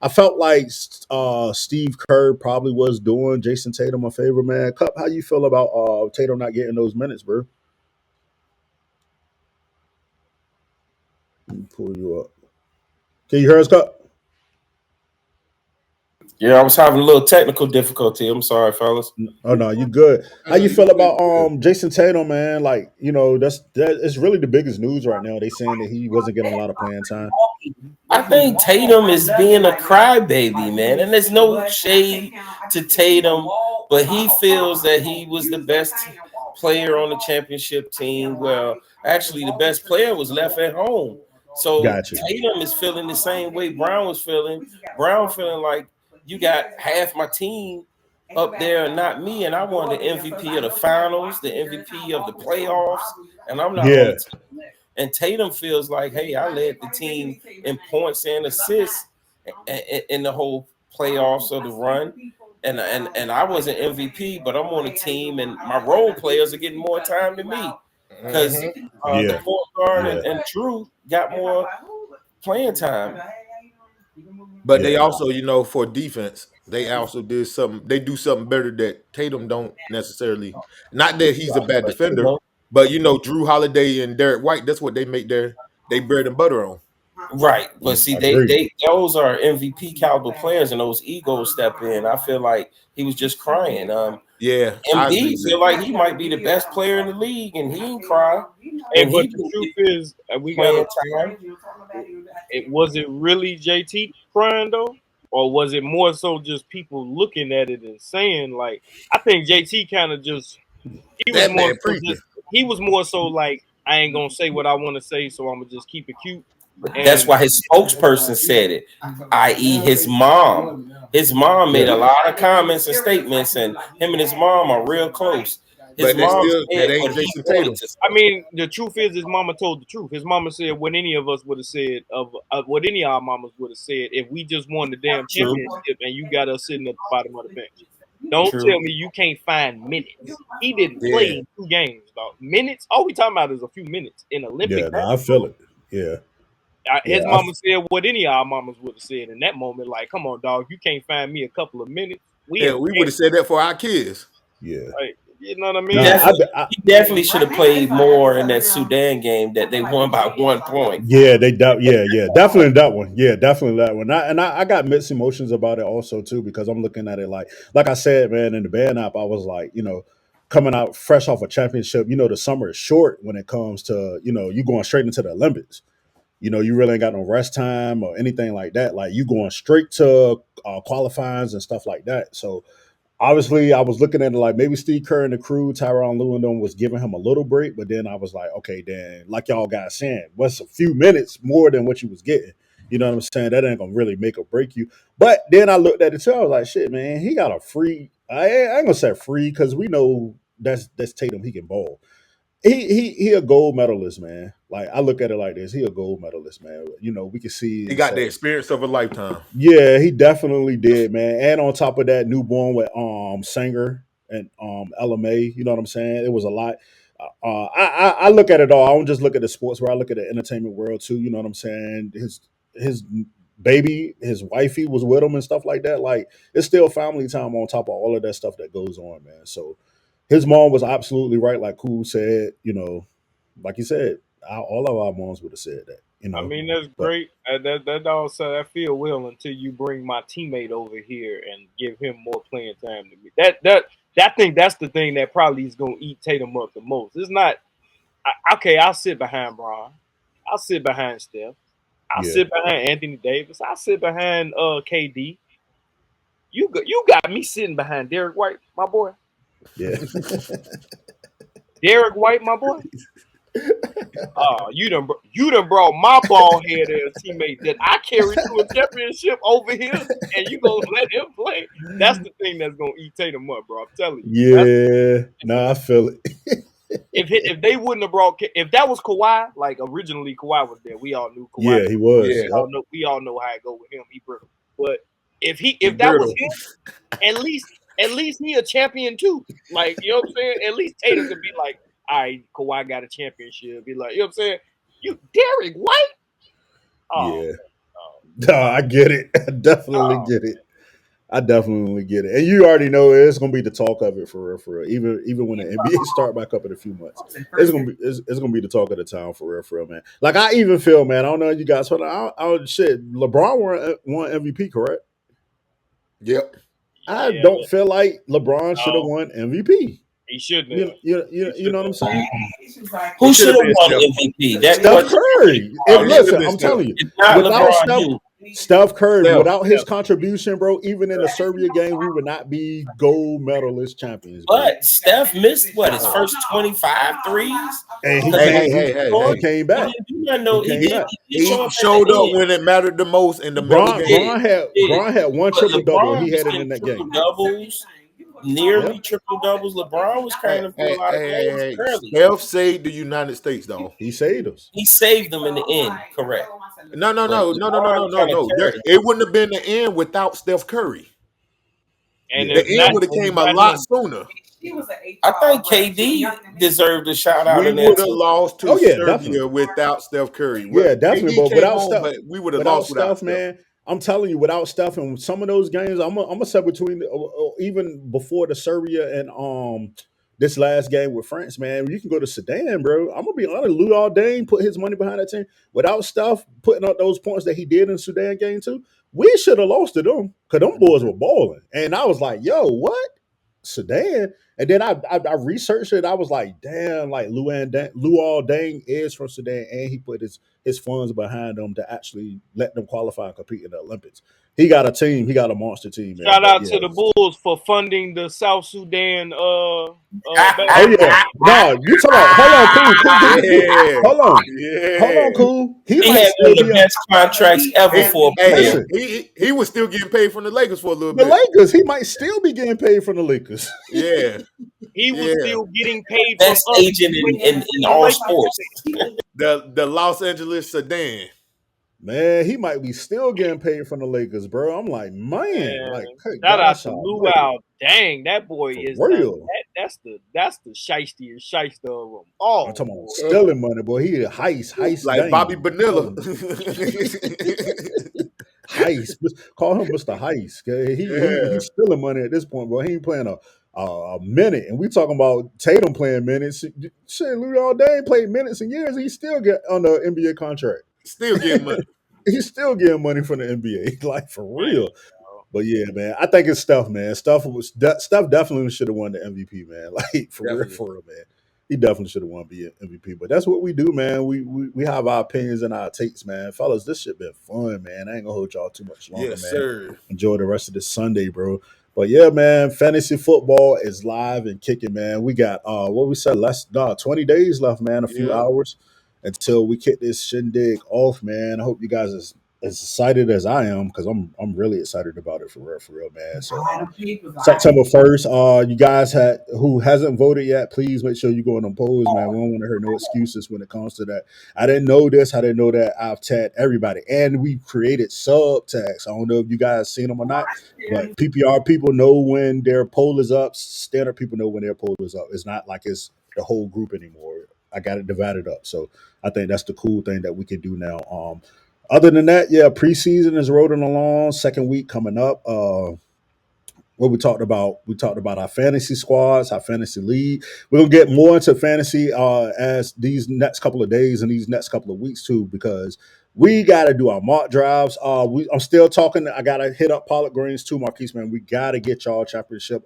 I felt like Steve Kerr probably was doing Jason Tatum a favor, man. Cup, how you feel about Tatum not getting those minutes, bro? Let me pull you up. Can you hear us, Cup? Yeah, I was having a little technical difficulty. I'm sorry, fellas. Oh no, you good. I How know you you feel good. about Jason Tatum, man? Like, that it's really the biggest news right now. They saying that he wasn't getting a lot of playing time. I think Tatum is being a crybaby, man, and there's no shade to Tatum, but he feels that he was the best player on the championship team. Well, actually, the best player was left at home. So Gotcha. Tatum is feeling the same way Brown was feeling. Brown feeling like you got half my team up there and not me, and I won the MVP of the finals, the MVP of the playoffs, and I'm not on the Yeah. team. And Tatum feels like, hey, I led the team in points and assists in the whole playoffs of the run. And I wasn't MVP, but I'm on the team, and my role players are getting more time than me because Mhm. the Yeah. point guard Yeah. and Drew got more playing time. But they Yeah. also, for defense, they also did something. They do something better that Tatum don't necessarily. Not that he's a bad But defender, but Drew Holiday and Derek White. That's what they make they bread and butter on. right. But see, Agreed. they those are MVP caliber players, and those egos step in. I feel like he was just crying. Yeah, I agree MD with feel that. like he might be the best player in the league, and he ain't cry, Hey, and but he the been truth getting is, we playing gotta. time. Was it really JT crying though, or was it more so just people looking at it and saying like? I think JT kind of just he was That more man so preaching. just he was more so like I ain't gonna say what I want to say, so I'm gonna just keep it cute. That's And why his spokesperson said it, i.e., his mom. His mom Yeah. made a lot of comments and statements, and him and his mom are real close. His But that mom's still dead, that but ain't he Jason wanted Tatum. to say I it. mean, the truth is, his mama told the truth. His mama said what any of us would have said of what any of our mamas would have said if we just won the damn True, championship and you got us sitting at the bottom of the bench. Don't tell true. me you can't find minutes. He didn't play Yeah, in 2 games, dog. Minutes. All we talking about is a few minutes in Yeah. Olympic No, I feel basketball. it. Yeah. His Yeah. mama said what any of our mamas would have said in that moment. Like, come on, dog, you can't find me a couple of minutes. We in yeah, the we would have said championship. that for our kids. Yeah. Like, you know what I He Nah, mean? definitely, he definitely should have played more in that Sudan game that they won by 1 point. Yeah, yeah, definitely that one. Yeah, definitely that one. I got mixed emotions about it also too because I'm looking at it like I said, man, in the band app, I was like, coming out fresh off a championship. The summer is short when it comes to you going straight into the Olympics. You really ain't got no rest time or anything like that. Like you going straight to qualifyings and stuff like that. So obviously I was looking at it like maybe Steve Kerr and the crew, Tyronn Lue and them was giving him a little break, but then I was like, okay, then like y'all guys saying, what's a few minutes more than what you was getting? You know what I'm saying? That ain't gonna really make or break you. But then I looked at it too. I was like, shit, man, he got a free. I ain't gonna say free because we know that's Tatum. He can ball. He a gold medalist, man. Like I look at it like this: he a gold medalist, man. You know, we can see He and got say, the experience of a lifetime. yeah, he definitely did, man. And on top of that, newborn with Sanger and LMA, you know what I'm saying? It was a lot. I look at it all. I don't just look at the sports where I look at the entertainment world too. You know what I'm saying? His baby, his wifey was with him and stuff like that. Like it's still family time on top of all of that stuff that goes on, man. So his mom was absolutely right, like Cool said. You know, like you said, all of our moms would have said that. You I know, mean, that's but great. That dog said I feel well until you bring my teammate over here and give him more playing time to me. I think that's the thing that probably is gonna eat Tatum up the most. It's not okay. I'll sit behind Bron. I'll sit behind Steph. I'll yeah, sit behind Anthony Davis. I'll sit behind KD. You got me sitting behind Derek White, my boy. yeah. Derek White, my boy. You done brought my ball head as a teammate that I carried to a championship over here, and you gonna let him play? That's the thing that's gonna eat Tatum up, bro. I'm telling you. That's Yeah, no, I feel it. if they wouldn't have brought if that was Kawhi, like originally Kawhi was there, we all knew Kawhi. Yeah, he was. Yeah, Yep. We all know how it go with him. He brittle. But he if that was brittle. him, at least he a champion too. Like you know what I'm saying. At least Tatum could be like, all right, Kawhi got a championship. Be like, you know what I'm saying. You Derek White. Oh, Yeah. oh, No, I get it. I definitely oh. get it. I definitely get it. And you already know it's gonna be the talk of it for real, for real. Even when the NBA start back up in a few months. It's gonna be the talk of the town for real, man. Like I even feel, man, I don't know you guys, but shit, LeBron won MVP, correct? Yep. I Yeah, don't feel like LeBron should have no, won MVP. he shouldn't have. He You know shouldn't what I'm have. saying? It Who should should have have been won Steph. MVP? That Steph question. Curry. And It should have listen, been I'm Steph. telling you, It's not without LeBron Steph, James. Steph Curry, Steph. without his contribution, bro, even in the Serbia game, we would not be gold medalist champions, bro. But Steph missed what his first 25 threes And he because Hey, he came, hey, was hey, hey, he short. hey. came He back. didn't do nothing. He No, came back. he did show He up at the showed up end. when it mattered the most in the mega Bron, game. Bron had Did. Bron had one But triple double. He LeBron was had it in getting that triple game. doubles, Yeah, nearly triple doubles. LeBron was Hey, carrying for a hey, lot of hey, games hey, hey. early. Steph saved the United States, though. he saved us. He saved them in the end, correct? No, no, But no, no, no, no, LeBron no, no, kind of no. carried him. It wouldn't have been the end without Steph Curry. And Yeah, The end would have if came a not lot him, sooner. I think KD deserved a shout out We in there would have too. lost to oh yeah, Serbia definitely. without Steph Curry. Yeah, definitely. KD But came without on, Steph, but we would have lost without Steph. man, I'm telling you, without Steph and some of those games, I'm gonna say between even before the Serbia and this last game with France, man, you can go to Sudan, bro. I'm gonna be honest, Lou Dane put his money behind that team. Without Steph putting up those points that he did in Sudan game too, we should have lost to them because them boys were balling. And I was like, yo, what? Sudan. And then I researched it. I was like, damn, like Luol Deng is from Sudan, and he put his funds behind them to actually let them qualify and compete in the Olympics. He got a team. He got a monster team, man. shout But out yeah. to the Bulls for funding the South Sudan Oh basketball. yeah. No, you talking about hold on, cool. Yeah, Hold on, yeah. cool. He They might had one still of the be best contracts ever He, for a hey, player. listen, he was still getting paid from the Lakers for a little the bit. Lakers, he might still be getting paid from the Lakers. Yeah, He was yeah. still getting paid from Best us agent when in the all Lakers sports. The Los Angeles Sedan. Man, he might be still getting paid from the Lakers, bro. I'm like, man, like, and good shout out gosh to almighty. Luau. Dang, that boy For is real. that's the shyster of them I'm all, talking about boy. stealing money, boy. He a heist Like Bobby Dane. I'm Bonilla. telling you. Heist. Call him Mr. Heist. Okay? Yeah, He's stealing money at this point, boy. He ain't playing a minute. And we talking about Tatum playing minutes. Shit, Louis Dane played minutes and years. He still get on the NBA contract. still getting money. He's still getting money from the NBA. Like for Man, real. But yeah, man, I think it's Steph, man. Steph definitely should have won the MVP, man. Like Definitely. for real, man. He definitely should have won the MVP. But that's what we do, man. We have our opinions and our takes, man. Fellas, this shit been fun, man. I ain't gonna hold y'all too much longer, Yes, man. sir. Enjoy the rest of this Sunday, bro. But yeah, man, fantasy football is live and kicking, man. We got what we said, 20 days left, man, a few Yep. hours until we kick this shindig off, man. I hope you guys is as excited as I am, because I'm really excited about it for real, man. So September 1st, you guys who hasn't voted yet, please make sure you go on them polls, man. We don't want to hear no excuses when it comes to that. I didn't know this, I didn't know that. I've tagged everybody, and we created sub tags. I don't know if you guys seen them or not, but PPR people know when their poll is up. Standard people know when their poll is up. It's not like it's the whole group anymore. I got it divided up, so I think that's the cool thing that we can do now. Other than that, yeah, preseason is rolling along. Second week coming up. What we talked about our fantasy squads, our fantasy league. We're gonna get more into fantasy as these next couple of days and these next couple of weeks too, because we got to do our mock drives. I'm still talking. I gotta hit up Pollard Greens too, Marquise, man. We got to get y'all championship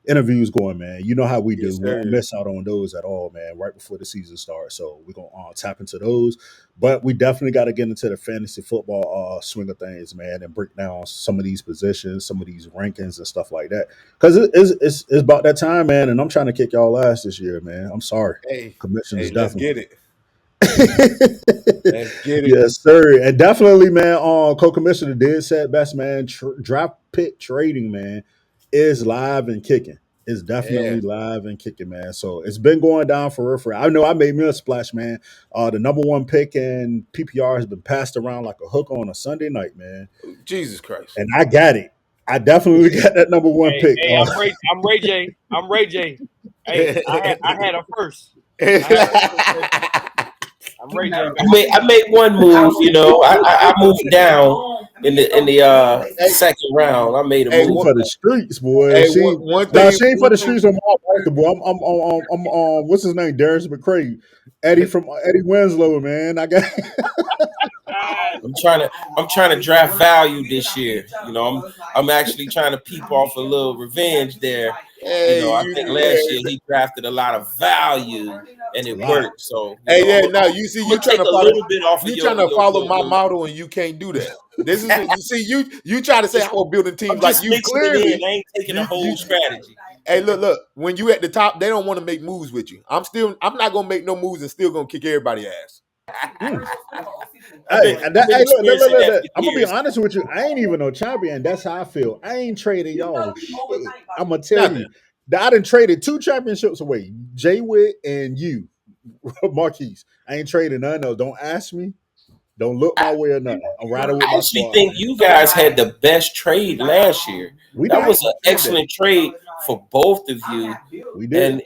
interviews going, man. You know how we do. Yes, We don't sir. miss out on those at all, man. Right before the season starts, so we're gonna tap into those. But we definitely got to get into the fantasy football swing of things, man, and break down some of these positions, some of these rankings and stuff like that. Because it's about that time, man. And I'm trying to kick y'all ass this year, man. I'm sorry, Hey, commissioners hey, let's definitely. get it. Let's get it. Yes, sir. And definitely, man, co-commissioner did say it best, man. Draft pick trading, man, is live and kicking. It's Yeah. definitely live and kicking, man. So it's been going down for real. I know I made me a splash, man. The number one pick in PPR has been passed around like a hook on a Sunday night, man. Jesus Christ. And I got it. I definitely got that number one Hey, pick. hey, I'm Ray J. I'm Ray J. Hey, I had a first. I had a first. I'm Ray J, baby. I made one move. You know, I moved down in the hey, second round. I made a hey, She move. one, for the streets, boy. hey, one thing, She ain't for one the thing. streets on my right, boy. I'm what's his name? Darius McCray. Eddie from Eddie Winslow, man. I got Ah, I'm trying to draft value this year. You know, I'm actually trying to peep off a little revenge there. You Hey, know, I think last year he drafted a lot of value and a it lot. worked. So, you hey, know, yeah. Now you see, I'm gonna take a little bit off of you trying to your follow my model, and you can't do that. This is you see, you try to say just, I was building I'm teams like just you. mixing it in. Clearly, I ain't taking the you. whole strategy. Hey, look. When you at the top, they don't want to make moves with you. I'm not gonna make no moves and still gonna kick everybody ass. Mm. I've been Hey, experiencing that for I'm gonna be years. honest with you. I ain't even no champion. That's how I feel. I ain't trading y'all shit. I'm gonna tell Nothing. you. I done traded two championships away. Jay Witt and you, Marquise. I ain't trading none of those. Don't ask me. Don't look my way or nothing. I'm riding with I my actually squad, think man. you guys had the best trade last year. We That did. was an excellent trade for both of you. We did. And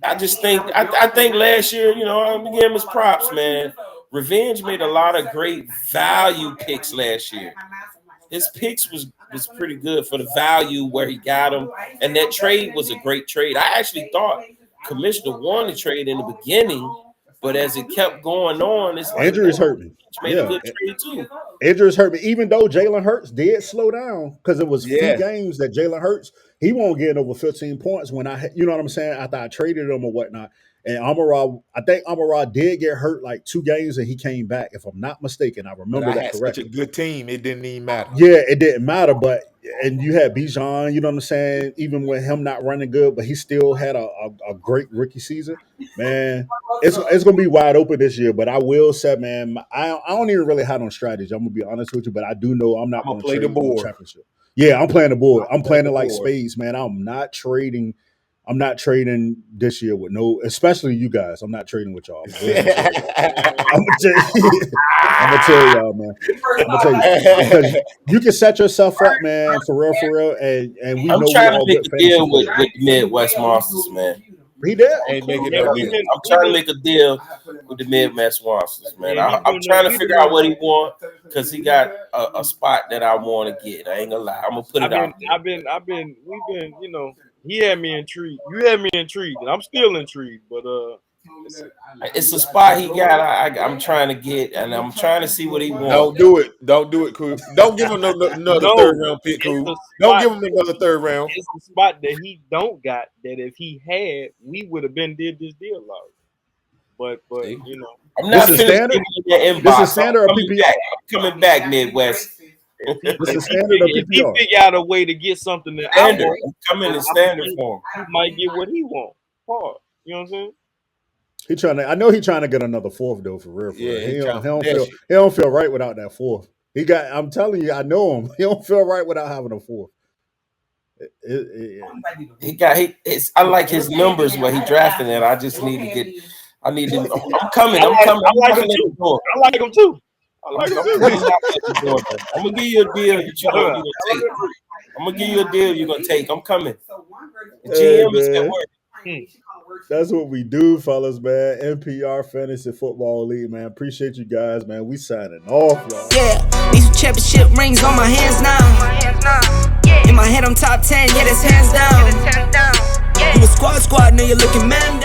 I just think I think last year, you know, I'm gonna give him his props, man. Revenge made a lot of great value picks last year. His picks was pretty good for the value where he got them, and that trade was a great trade. I actually thought Commissioner won the trade in the beginning, but as it kept going on, it's like, man, Injuries hurt me. he made a Yeah. good trade too. Injuries hurt me. Even though Jalen Hurts did slow down, because it was few Yeah, games that Jalen Hurts, he won't get over 15 points when you know what I'm saying, after I traded him or whatnot. And I think Amara did get hurt like 2 games and he came back, if I'm not mistaken. I but remember I that had such a correctly. good team, it didn't even matter. Yeah, it didn't matter, but and you had Bijan, you know what I'm saying, even with him not running good, but he still had a great rookie season. Man, it's gonna be wide open this year, but I will say, man, I don't even really have no strategy. I'm gonna be honest with you, but I do know I'm I'm not gonna gonna play the trade no board. championship. Yeah, I'm playing the board. I'm Play playing it the like board. spades, man. I'm not trading. I'm not trading this year with no, especially you guys. I'm not trading with y'all. I'm gonna go ahead and tell y'all. I'm gonna tell you, I'm gonna tell y'all, man. I'm gonna tell you because you can set yourself up, man, for real, and we I'm know we trying to all make good a fantasy deal players. with the Midwest Monsters, man. He did. Ain't making yeah, no we've deal. been I'm we've trying to been make a deal with the Midwest Monsters, man. yeah I'm trying to figure out what he want because he got a spot that I want to get. I ain't gonna lie. I'm gonna put it out there. we've been he had me intrigued. You had me intrigued, and I'm still intrigued. But it's, It's a spot he got. I'm trying to get, and I'm trying to see what he Don't wants. do it. Don't do it, Coop. Don't give him another third no, round pick, it's Coop. the Don't spot. give him another third round. It's the spot that he don't got. That if he had, we would have been did this deal already. But See? I'm This not is finished standard. getting in your This is inbox. So standard or PPR. I'm coming back, Midwest. This is standard or if he PPR. figure out a way to get something that I Standard. want, I'm coming then in standard he form. might get what he want. Hard. You know what I'm saying? He trying to. I know he trying to get another fourth though. For real, for Yeah, real. he trying He to don't finesse feel. you. He don't feel right without that fourth. He got. I'm telling you, I know him. He don't feel right without having a fourth. I like his numbers where he drafting at. I just need to get. I need to. I'm coming. I I'm like, coming. I I'm like him knocking at the too. door. I like him too. I I'm like him coming. too. I'm knocking at the door. I'm gonna give you a deal that you're I gonna like take. him too. I'm gonna give you a deal you're gonna take. I'm coming. The Hey GM is at man, work. that's what we do, fellas, man. NPR Fantasy Football League, man. Appreciate you guys, man. We signing off, y'all. Yeah, these championship rings on my hands now. In my head, I'm top 10, yeah, that's hands down. You a squad, now you're looking man